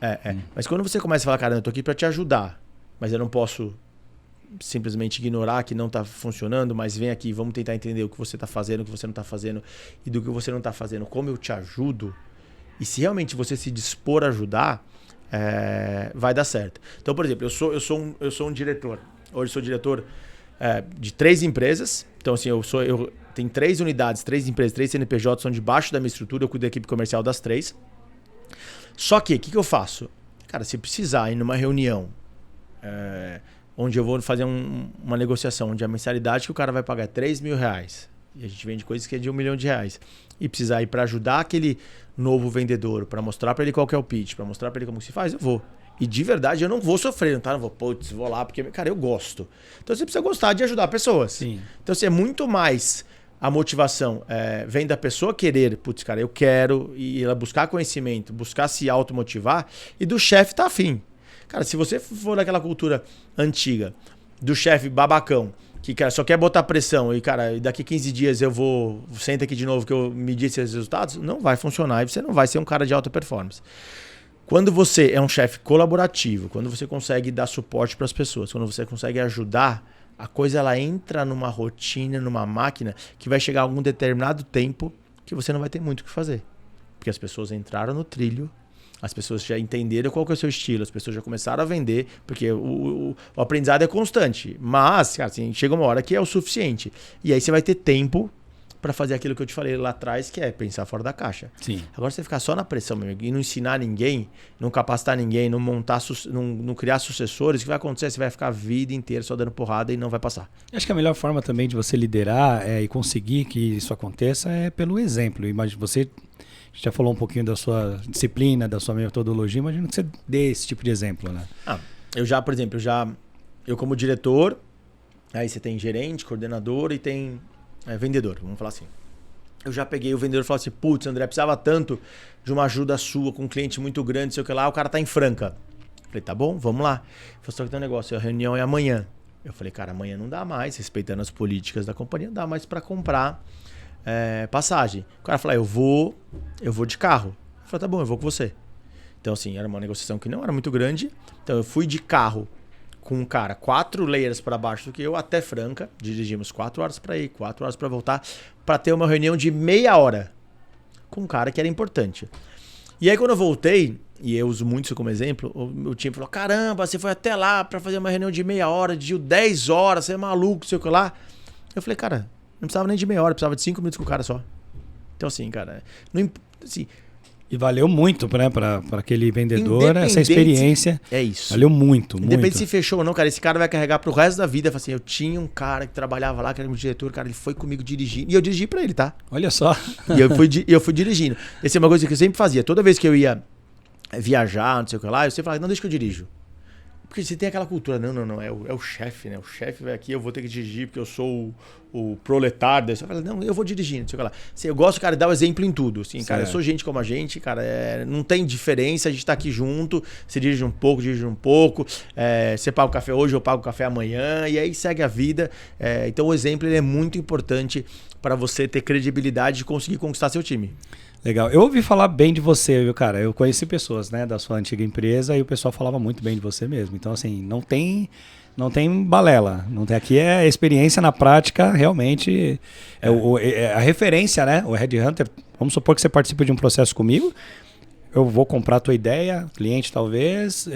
Mas quando você começa a falar, cara, eu tô aqui para te ajudar, mas eu não posso simplesmente ignorar que não está funcionando, mas vem aqui, vamos tentar entender o que você está fazendo, o que você não está fazendo e do que você não está fazendo, como eu te ajudo. E se realmente você se dispor a ajudar, vai dar certo. Então, por exemplo, eu sou um diretor. Hoje eu sou diretor de 3 empresas. Então, assim, eu tenho 3 unidades, 3 empresas, 3 CNPJs são debaixo da minha estrutura, eu cuido da equipe comercial das 3. Só que, o que eu faço? Cara, se precisar ir numa reunião onde eu vou fazer uma negociação, onde a mensalidade que o cara vai pagar é 3 mil reais, e a gente vende coisas que é de R$1 milhão, e precisar ir para ajudar aquele novo vendedor, para mostrar para ele qual que é o pitch, para mostrar para ele como se faz, eu vou. E de verdade eu não vou sofrer, tá? Não vou, vou lá, porque, cara, eu gosto. Então você precisa gostar de ajudar pessoas. Sim. Então assim, é muito mais a motivação vem da pessoa querer, putz, cara, eu quero, e ela buscar conhecimento, buscar se automotivar, e do chefe tá afim. Cara, se você for daquela cultura antiga, do chefe babacão, que cara, só quer botar pressão e, cara, daqui 15 dias eu senta aqui de novo que eu medir esses resultados, não vai funcionar e você não vai ser um cara de alta performance. Quando você é um chefe colaborativo, quando você consegue dar suporte para as pessoas, quando você consegue ajudar, a coisa ela entra numa rotina, numa máquina, que vai chegar a algum determinado tempo que você não vai ter muito o que fazer. Porque as pessoas entraram no trilho, as pessoas já entenderam qual que é o seu estilo, as pessoas já começaram a vender, porque o aprendizado é constante. Mas, cara, assim, chega uma hora que é o suficiente. E aí você vai ter tempo para fazer aquilo que eu te falei lá atrás, que é pensar fora da caixa. Sim. Agora você ficar só na pressão, meu amigo, e não ensinar ninguém, não capacitar ninguém, não montar, não criar sucessores, o que vai acontecer? Você vai ficar a vida inteira só dando porrada e não vai passar. Acho que a melhor forma também de você liderar e conseguir que isso aconteça é pelo exemplo. Imagina, você já falou um pouquinho da sua disciplina, da sua metodologia, imagino que você dê esse tipo de exemplo, né? Por exemplo, eu como diretor, aí você tem gerente, coordenador e tem vendedor, vamos falar assim. Eu já peguei o vendedor e falei assim, putz, André, precisava tanto de uma ajuda sua com um cliente muito grande, sei o que lá, o cara tá em Franca. Falei, tá bom, vamos lá. Ele falou, só que tem um negócio, a reunião é amanhã. Eu falei, cara, amanhã não dá mais, respeitando as políticas da companhia, não dá mais para comprar passagem. O cara falou, eu vou de carro. Eu falei, tá bom, eu vou com você. Então, assim, era uma negociação que não era muito grande. Então, eu fui de carro com um cara 4 layers para baixo do que eu, até Franca. Dirigimos 4 horas para ir, 4 horas para voltar, para ter uma reunião de meia hora com um cara que era importante. E aí, quando eu voltei, e eu uso muito isso como exemplo, o meu time falou, caramba, você foi até lá para fazer uma reunião de meia hora, de 10 horas, você é maluco, sei o que lá. Eu falei, cara, não precisava nem de meia hora, precisava de 5 minutos com o cara só. Então, assim, cara, não, assim, e valeu muito, né, para aquele vendedor, essa experiência. É isso. Valeu muito, Independente muito. se fechou ou não, cara, esse cara vai carregar pro resto da vida. Assim, eu tinha um cara que trabalhava lá, que era meu diretor, cara, ele foi comigo dirigindo. E eu dirigi pra ele, tá? Olha só. E eu fui dirigindo. Essa é uma coisa que eu sempre fazia. Toda vez que eu ia viajar, não sei o que lá, eu sempre falava, não, deixa que eu dirijo. Porque você tem aquela cultura, não, é o chefe, né? O chefe vai aqui, eu vou ter que dirigir porque eu sou o proletário. Daí você fala, não, eu vou dirigindo, não sei o que lá. Assim, eu gosto, cara, de dar o exemplo em tudo. Assim, cara, eu sou gente como a gente, cara, não tem diferença, a gente tá aqui junto, você dirige um pouco, você paga o café hoje, eu pago o café amanhã, e aí segue a vida. Então o exemplo ele é muito importante para você ter credibilidade de conseguir conquistar seu time. Legal. Eu ouvi falar bem de você, viu, cara? Eu conheci pessoas, né, da sua antiga empresa e o pessoal falava muito bem de você mesmo. Então, assim, não tem balela. Não tem, aqui é experiência na prática, realmente. É a referência, né? O Headhunter, vamos supor que você participa de um processo comigo, eu vou comprar a tua ideia, cliente talvez,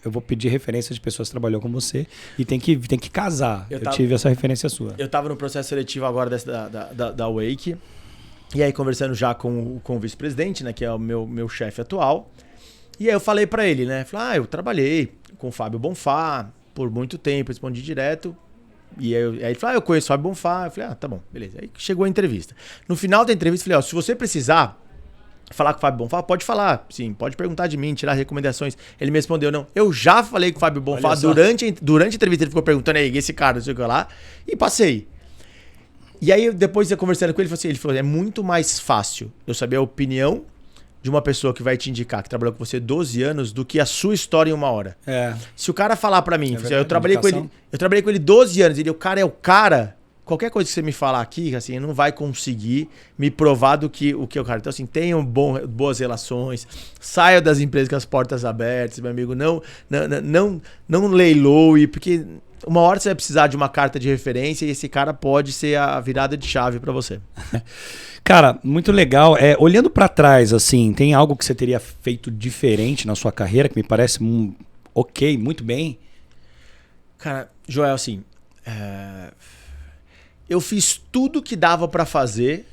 eu vou pedir referência de pessoas que trabalhou com você e tem que casar. Eu tive essa referência sua. Eu estava no processo seletivo agora da Wake. E aí, conversando já com o vice-presidente, né, que é o meu chefe atual. E aí eu falei pra ele, né? Falei, eu trabalhei com o Fábio Bonfá por muito tempo, respondi direto. E aí ele falou, eu conheço o Fábio Bonfá. Eu falei, tá bom, beleza. Aí chegou a entrevista. No final da entrevista, eu falei, se você precisar falar com o Fábio Bonfá, pode falar. Sim, pode perguntar de mim, tirar recomendações. Ele me respondeu, não. Eu já falei com o Fábio Bonfá durante a entrevista, ele ficou perguntando aí, esse cara, não sei o que lá, e passei. E aí, depois eu conversando com ele, ele falou, é muito mais fácil eu saber a opinião de uma pessoa que vai te indicar, que trabalhou com você 12 anos, do que a sua história em 1 hora. Se o cara falar pra mim, verdade, eu trabalhei com ele 12 anos, o cara é o cara, qualquer coisa que você me falar aqui, assim, não vai conseguir me provar do que o que é o cara. Então, assim, tenham boas relações, saia das empresas com as portas abertas, meu amigo, não leiloe, porque uma hora você vai precisar de uma carta de referência e esse cara pode ser a virada de chave pra você. Cara, muito legal. Olhando pra trás, assim, tem algo que você teria feito diferente na sua carreira que me parece ok, muito bem? Cara, Joel, assim, eu fiz tudo que dava pra fazer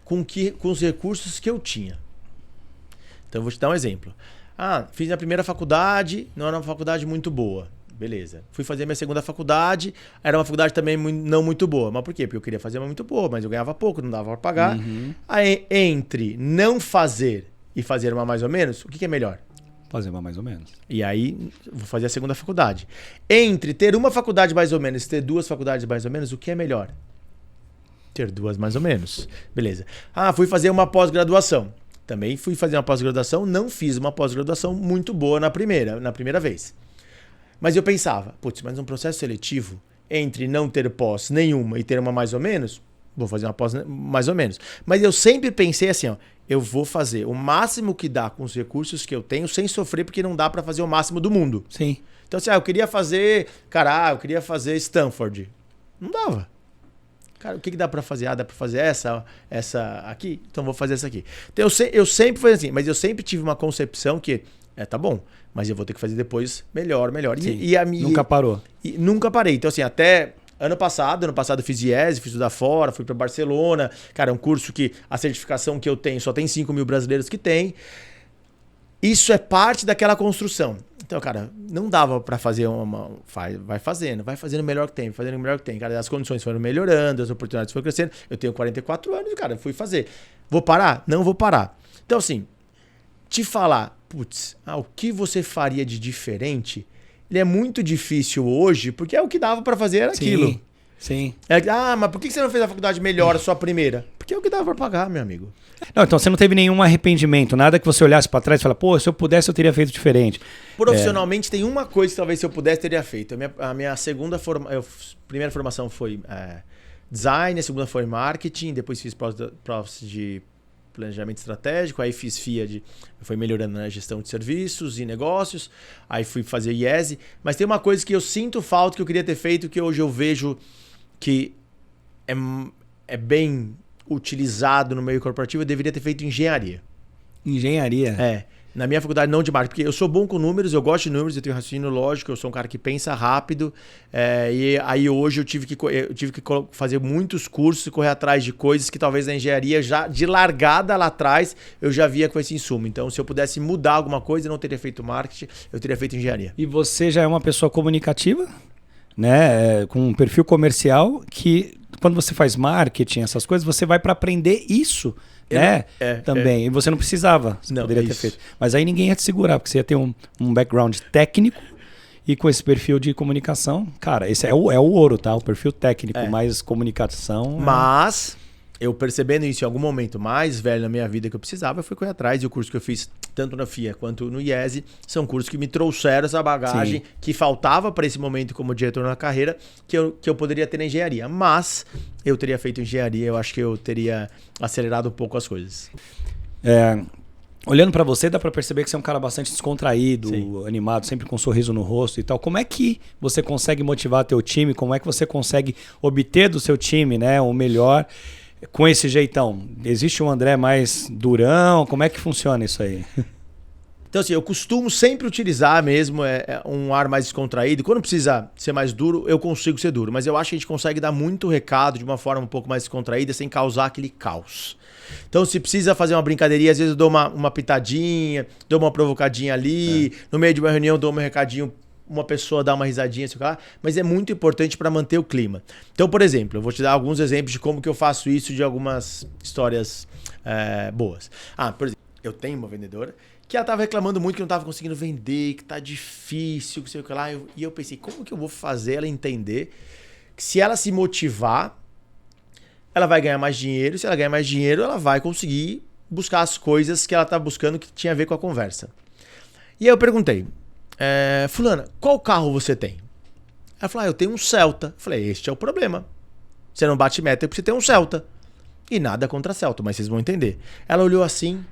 com os recursos que eu tinha. Então eu vou te dar um exemplo. Fiz a primeira faculdade, não era uma faculdade muito boa. Beleza. Fui fazer minha segunda faculdade, era uma faculdade também não muito boa. Mas por quê? Porque eu queria fazer uma muito boa, mas eu ganhava pouco, não dava pra pagar. Uhum. Aí, entre não fazer e fazer uma mais ou menos, o que é melhor? Fazer uma mais ou menos. E aí, vou fazer a segunda faculdade. Entre ter uma faculdade mais ou menos e ter 2 faculdades mais ou menos, o que é melhor? Ter 2 mais ou menos. Beleza. Fui fazer uma pós-graduação. Também fui fazer uma pós-graduação, não fiz uma pós-graduação muito boa na primeira vez. Mas eu pensava, mas um processo seletivo, entre não ter pós nenhuma e ter uma mais ou menos, vou fazer uma pós mais ou menos. Mas eu sempre pensei assim, eu vou fazer o máximo que dá com os recursos que eu tenho, sem sofrer, porque não dá pra fazer o máximo do mundo. Sim. Então assim, eu queria fazer, eu queria fazer Stanford. Não dava. Cara, o que dá pra fazer? Dá pra fazer essa aqui? Então vou fazer essa aqui. Então eu sempre fui assim, mas eu sempre tive uma concepção que, tá bom, mas eu vou ter que fazer depois melhor. Nunca parou. Nunca parei. Então assim, até ano passado eu fiz IES, fui estudar fora, fui pra Barcelona. Cara, é um curso que a certificação que eu tenho, só tem 5 mil brasileiros que tem. Isso é parte daquela construção. Então, cara, não dava pra fazer vai fazendo o melhor que tem, Cara, as condições foram melhorando, as oportunidades foram crescendo. Eu tenho 44 anos, cara, fui fazer. Vou parar? Não vou parar. Então, assim, te falar, o que você faria de diferente, ele é muito difícil hoje, porque o que dava pra fazer era aquilo. Sim. Mas por que você não fez a faculdade melhor, a sua primeira? Porque é o que dava pra pagar, meu amigo. Não, então você não teve nenhum arrependimento, nada que você olhasse pra trás e falasse, pô, se eu pudesse eu teria feito diferente. Profissionalmente tem uma coisa que talvez se eu pudesse teria feito. A minha primeira formação foi design, a segunda foi marketing, depois fiz provas de planejamento estratégico, aí fiz FIA, foi melhorando na gestão de serviços e negócios, aí fui fazer IESE, mas tem uma coisa que eu sinto falta que eu queria ter feito, que hoje eu vejo que é bem utilizado no meio corporativo, eu deveria ter feito engenharia. Engenharia? Na minha faculdade não de marketing, porque eu sou bom com números, eu gosto de números, eu tenho raciocínio lógico, eu sou um cara que pensa rápido, e aí hoje eu tive que fazer muitos cursos e correr atrás de coisas que talvez na engenharia, já de largada lá atrás, eu já via com esse insumo. Então, se eu pudesse mudar alguma coisa, eu não teria feito marketing, eu teria feito engenharia. E você já é uma pessoa comunicativa, né? Com um perfil comercial que, quando você faz marketing, essas coisas, você vai para aprender isso. Também. E você não precisava. Você poderia ter feito. Mas aí ninguém ia te segurar, porque você ia ter um background técnico e com esse perfil de comunicação. Cara, esse é o ouro, tá? O perfil técnico, mais comunicação. Mas, eu percebendo isso em algum momento mais velho na minha vida que eu precisava, eu fui correr atrás. E o curso que eu fiz, tanto na FIA quanto no IESE, são cursos que me trouxeram essa bagagem que faltava para esse momento como diretor na carreira, que eu poderia ter na engenharia. Mas eu teria feito engenharia, eu acho que eu teria acelerado um pouco as coisas. Olhando para você, dá para perceber que você é um cara bastante descontraído, animado, sempre com um sorriso no rosto e tal. Como é que você consegue motivar teu time? Como é que você consegue obter do seu time, né, o melhor com esse jeitão? Existe um André mais durão? Como é que funciona isso aí? Então, assim, eu costumo sempre utilizar mesmo um ar mais descontraído. Quando precisa ser mais duro, eu consigo ser duro. Mas eu acho que a gente consegue dar muito recado de uma forma um pouco mais descontraída, sem causar aquele caos. Então, se precisa fazer uma brincadeirinha, às vezes eu dou uma pitadinha, dou uma provocadinha ali, no meio de uma reunião eu dou um recadinho, uma pessoa dá uma risadinha, sei lá, mas é muito importante para manter o clima. Então, por exemplo, eu vou te dar alguns exemplos de como que eu faço isso, de algumas histórias boas. Por exemplo, eu tenho uma vendedora que ela tava reclamando muito que não tava conseguindo vender, que tá difícil, que sei o que lá. E eu pensei, como que eu vou fazer ela entender que se ela se motivar, ela vai ganhar mais dinheiro. Se ela ganhar mais dinheiro, ela vai conseguir buscar as coisas que ela tá buscando que tinha a ver com a conversa. E aí eu perguntei, fulana, qual carro você tem? Ela falou, eu tenho um Celta. Eu falei, este é o problema. Você não bate meta porque você tem um Celta. E nada contra Celta, mas vocês vão entender. Ela olhou assim,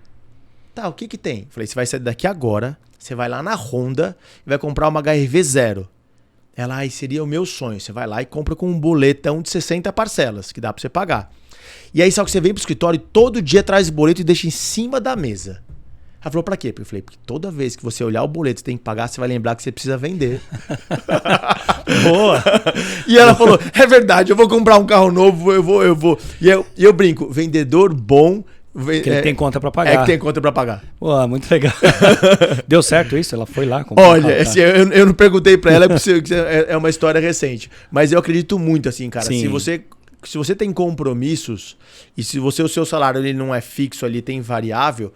tá, o que que tem? Eu falei, você vai sair daqui agora, você vai lá na Honda e vai comprar uma HR-V 0. Ela, seria o meu sonho. Você vai lá e compra com um boletão de 60 parcelas, que dá pra você pagar. E aí só que você vem pro escritório e todo dia traz o boleto e deixa em cima da mesa. Ela falou, pra quê? Eu falei, porque toda vez que você olhar o boleto e tem que pagar, você vai lembrar que você precisa vender. Boa! E ela falou, é verdade, eu vou comprar um carro novo, eu vou. E eu brinco, vendedor bom... Que ele tem conta pra pagar. Que tem conta pra pagar. Pô, muito legal. Deu certo isso? Ela foi lá? Olha, assim, eu não perguntei pra ela, é uma história recente. Mas eu acredito muito, assim, cara. Se você tem compromissos e se o seu salário ele não é fixo ali, tem variável,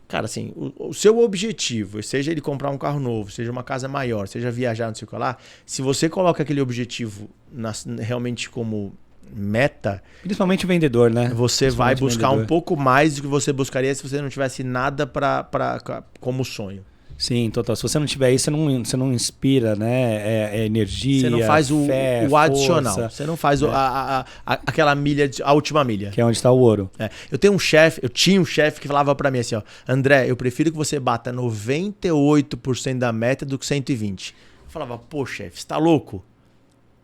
cara, assim, o seu objetivo, seja ele comprar um carro novo, seja uma casa maior, seja viajar, não sei o que lá, se você coloca aquele objetivo realmente como meta, principalmente o vendedor, né? Você vai buscar um pouco mais do que você buscaria se você não tivesse nada como sonho. Sim, total. Se você não tiver isso, você não inspira, né? Energia. Você não faz fé, o adicional. força. Você não faz aquela milha, a última milha. Que é onde está o ouro. Eu tinha um chefe que falava pra mim assim, ó, André, eu prefiro que você bata 98% da meta do que 120%. Eu falava, pô, chefe, você tá louco?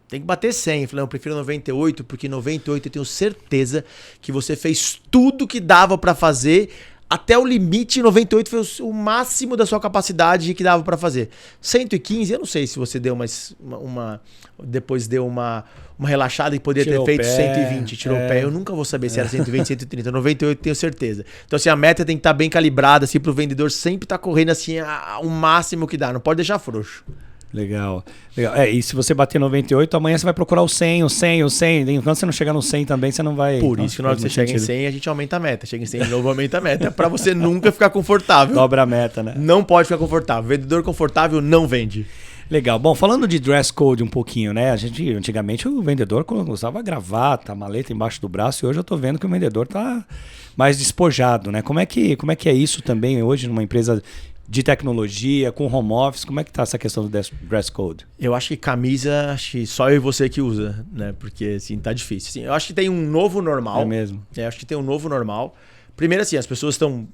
Tem que bater 100. Eu falei, eu prefiro 98, porque 98 eu tenho certeza que você fez tudo que dava pra fazer. Até o limite, 98 foi o máximo da sua capacidade que dava pra fazer. 115, eu não sei se você deu depois deu uma relaxada e poderia ter feito 120, tirou o pé. Eu nunca vou saber se era 120, 130. 98 tenho certeza. Então, assim, a meta tem que estar bem calibrada, assim, pro vendedor sempre estar correndo, assim, o máximo que dá. Não pode deixar frouxo. Legal. E se você bater 98, amanhã você vai procurar o 100. Enquanto você não chegar no 100 também, você não vai... Por isso que na hora que você chega em 100, a gente aumenta a meta. Chega em 100 de novo, aumenta a meta. Pra você nunca ficar confortável. Dobra a meta, né? Não pode ficar confortável. Vendedor confortável não vende. Legal. Bom, falando de dress code um pouquinho, né? Antigamente o vendedor usava gravata, maleta embaixo do braço, e hoje eu tô vendo que o vendedor tá mais despojado, né? Como é que é isso também hoje numa empresa de tecnologia, com home office? Como é que tá essa questão do dress code? Eu acho que camisa, acho que só eu e você que usa, né? Porque, assim, tá difícil. Assim, eu acho que tem um novo normal. É mesmo? Acho que tem um novo normal. Primeiro, assim, as pessoas estão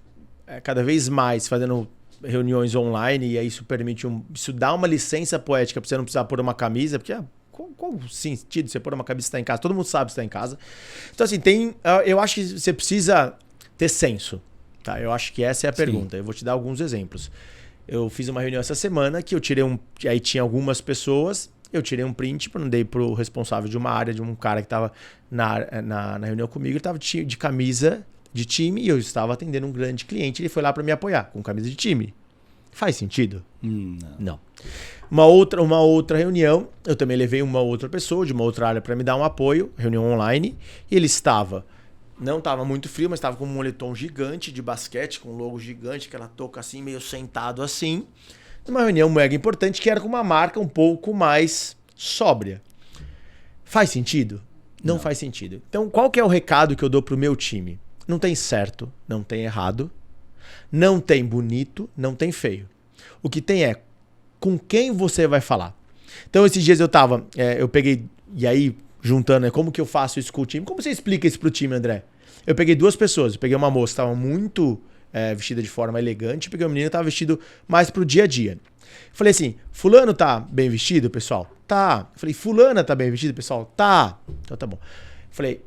cada vez mais fazendo reuniões online e aí isso permite isso dá uma licença poética para você não precisar pôr uma camisa, porque qual sentido você pôr uma camisa se está em casa? Todo mundo sabe que está em casa. Então, assim, eu acho que você precisa ter senso. Tá? Eu acho que essa é a pergunta. Eu vou te dar alguns exemplos. Eu fiz uma reunião essa semana que eu tirei aí tinha algumas pessoas, eu tirei um print, mandei pro responsável de uma área, de um cara que estava na reunião comigo, ele estava de camisa de time e eu estava atendendo um grande cliente, ele foi lá para me apoiar com camisa de time. Faz sentido? Não. Uma outra reunião, eu também levei uma outra pessoa de uma outra área para me dar um apoio, reunião online, e ele não estava muito frio, mas estava com um moletom gigante de basquete, com um logo gigante, aquela touca assim, meio sentado assim. Uma reunião mega importante que era com uma marca um pouco mais sóbria. Faz sentido? Não faz sentido. Então, qual que é o recado que eu dou pro meu time? Não tem certo, não tem errado, não tem bonito, não tem feio. O que tem é com quem você vai falar. Então, esses dias eu peguei, e aí, juntando, como que eu faço isso com o time? Como você explica isso pro time, André? Eu peguei duas pessoas. Eu peguei uma moça que estava muito vestida de forma elegante, peguei uma menina que estava vestido mais pro dia a dia. Falei assim, fulano tá bem vestido, pessoal? Tá. Falei, fulana tá bem vestida, pessoal? Tá. Então tá bom. Falei,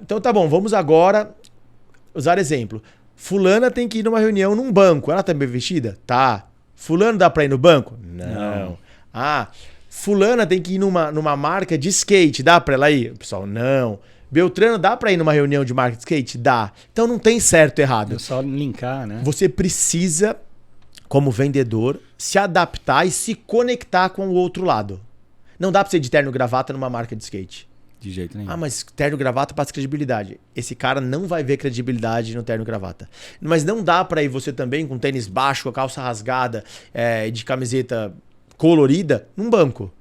então tá bom, vamos agora usar exemplo. Fulana tem que ir numa reunião num banco. Ela tá bem vestida? Tá. Fulano dá pra ir no banco? Não. Fulana tem que ir numa marca de skate. Dá pra ela ir? Pessoal, não. Beltrano dá pra ir numa reunião de marca de skate? Dá. Então não tem certo e errado. É só linkar, né? Você precisa, como vendedor, se adaptar e se conectar com o outro lado. Não dá pra ser de terno e gravata numa marca de skate. De jeito nenhum. Mas terno e gravata passa credibilidade. Esse cara não vai ver credibilidade no terno e gravata. Mas não dá pra ir você também com tênis baixo, com a calça rasgada, de camiseta colorida, num banco.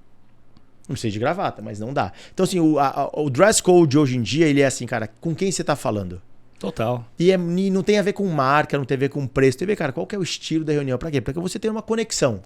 Não sei de gravata, mas não dá. Então, assim, o dress code hoje em dia, ele é assim, cara, com quem você tá falando? Total. E não tem a ver com marca, não tem a ver com preço. Tem a ver, cara, qual que é o estilo da reunião? Pra quê? Pra que você tenha uma conexão.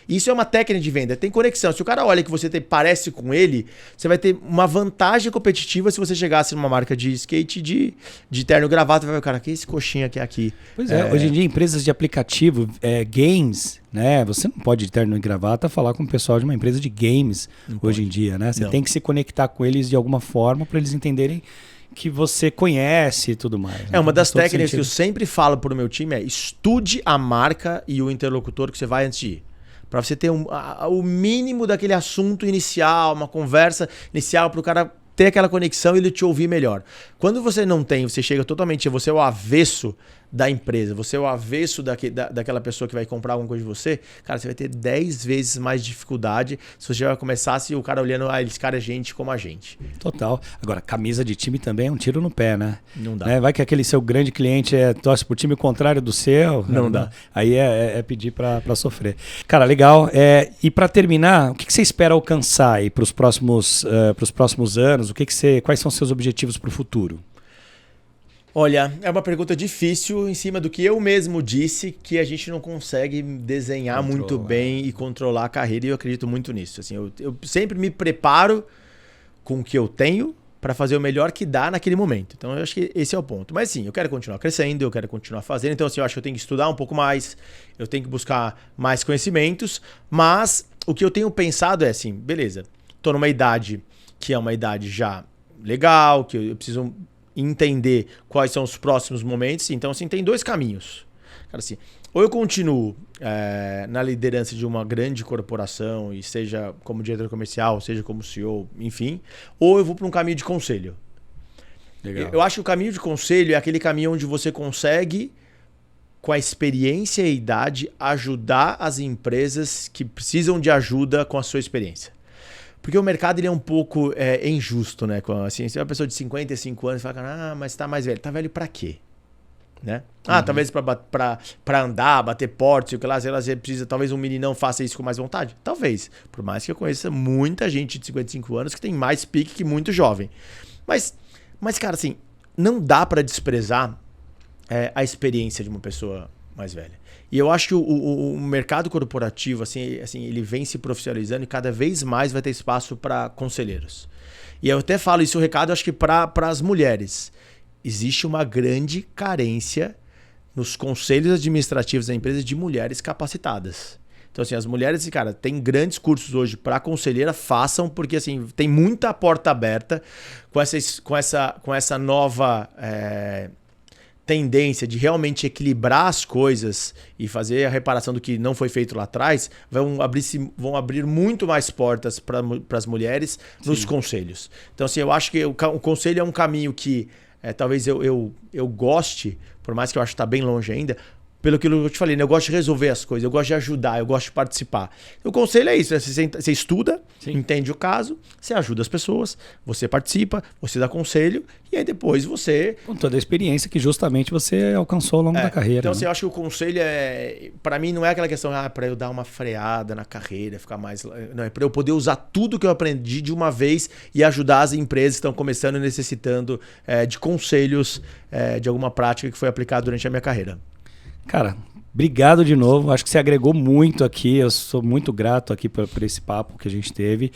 Isso é uma técnica de venda, tem conexão. Se o cara olha que você parece com ele, você vai ter uma vantagem competitiva se você chegasse numa marca de skate de terno e gravata. Vai ver, cara, que esse coxinha que é aqui? Pois é, hoje em dia empresas de aplicativo, games, né? Você não pode de terno e gravata falar com o pessoal de uma empresa de games hoje em dia, né? Você tem que se conectar com eles de alguma forma para eles entenderem que você conhece e tudo mais. Uma das técnicas que eu sempre falo pro meu time é estude a marca e o interlocutor que você vai antes de ir. Para você ter o mínimo daquele assunto inicial, uma conversa inicial para o cara ter aquela conexão e ele te ouvir melhor. Quando você não tem, você chega totalmente, você é o avesso da empresa, você é o avesso daquela pessoa que vai comprar alguma coisa de você, cara, você vai ter 10 vezes mais dificuldade se você já vai começar o cara olhando, esse cara é gente como a gente. Total. Agora, camisa de time também é um tiro no pé, né? Não dá. Vai que aquele seu grande cliente torce pro time contrário do seu. Não dá. Aí é pedir para sofrer. Cara, legal. E para terminar, o que você espera alcançar aí pros próximos anos? Quais são os seus objetivos para o futuro? Olha, é uma pergunta difícil em cima do que eu mesmo disse, que a gente não consegue desenhar muito bem e controlar a carreira, e eu acredito muito nisso. Assim, eu sempre me preparo com o que eu tenho para fazer o melhor que dá naquele momento. Então eu acho que esse é o ponto. Mas sim, eu quero continuar crescendo, eu quero continuar fazendo. Então assim, eu acho que eu tenho que estudar um pouco mais, eu tenho que buscar mais conhecimentos, mas o que eu tenho pensado é assim, beleza, tô numa idade que é uma idade já legal, que eu preciso entender quais são os próximos momentos. Então, assim, tem dois caminhos. Cara, assim, ou eu continuo na liderança de uma grande corporação, e seja como diretor comercial, seja como CEO, enfim, ou eu vou para um caminho de conselho. Legal. Eu acho que o caminho de conselho é aquele caminho onde você consegue, com a experiência e a idade, ajudar as empresas que precisam de ajuda com a sua experiência. Porque o mercado ele é um pouco injusto, né? Assim, se é uma pessoa de 55 anos fala, mas tá mais velho. Tá velho pra quê? né? Talvez pra andar, bater portas, sei lá, você precisa, talvez um meninão faça isso com mais vontade. Talvez. Por mais que eu conheça muita gente de 55 anos que tem mais pique que muito jovem. Mas cara, assim, não dá pra desprezar a experiência de uma pessoa mais velha. E eu acho que o mercado corporativo, assim, ele vem se profissionalizando e cada vez mais vai ter espaço para conselheiros. E eu até falo isso, o recado, acho que para as mulheres. Existe uma grande carência nos conselhos administrativos da empresa de mulheres capacitadas. Então, assim, as mulheres, cara, tem grandes cursos hoje para conselheira, façam, porque, assim, tem muita porta aberta com essa nova tendência de realmente equilibrar as coisas e fazer a reparação do que não foi feito lá atrás, vão abrir muito mais portas para as mulheres nos conselhos. Então, assim, eu acho que o conselho é um caminho que talvez eu goste, por mais que eu acho que está bem longe ainda, pelo que eu te falei, né? Eu gosto de resolver as coisas, eu gosto de ajudar, eu gosto de participar. O conselho é isso, você estuda, entende o caso, você ajuda as pessoas, você participa, você dá conselho e aí depois você... Com toda a experiência que justamente você alcançou ao longo da carreira. Então, né? assim, eu acho que o conselho para mim não é aquela questão, para eu dar uma freada na carreira, ficar mais... Não, é para eu poder usar tudo que eu aprendi de uma vez e ajudar as empresas que estão começando e necessitando de conselhos de alguma prática que foi aplicada durante a minha carreira. Cara, obrigado de novo. Acho que você agregou muito aqui. Eu sou muito grato aqui por esse papo que a gente teve.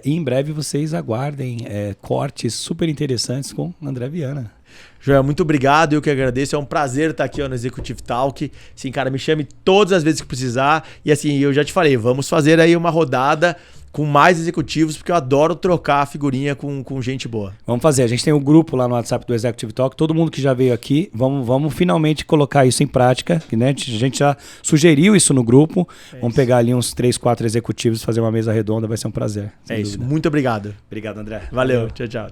E em breve vocês aguardem cortes super interessantes com André Viana. Joel, muito obrigado. Eu que agradeço. É um prazer estar aqui no Executive Talk. Assim, cara, me chame todas as vezes que precisar. E assim, eu já te falei, vamos fazer aí uma rodada com mais executivos, porque eu adoro trocar figurinha com gente boa. Vamos fazer. A gente tem um grupo lá no WhatsApp do Executive Talk. Todo mundo que já veio aqui, vamos finalmente colocar isso em prática. Né? A gente já sugeriu isso no grupo. Vamos pegar ali uns 3, 4 executivos, fazer uma mesa redonda. Vai ser um prazer. É isso. Muito obrigado. Obrigado, André. Valeu. Tchau, tchau.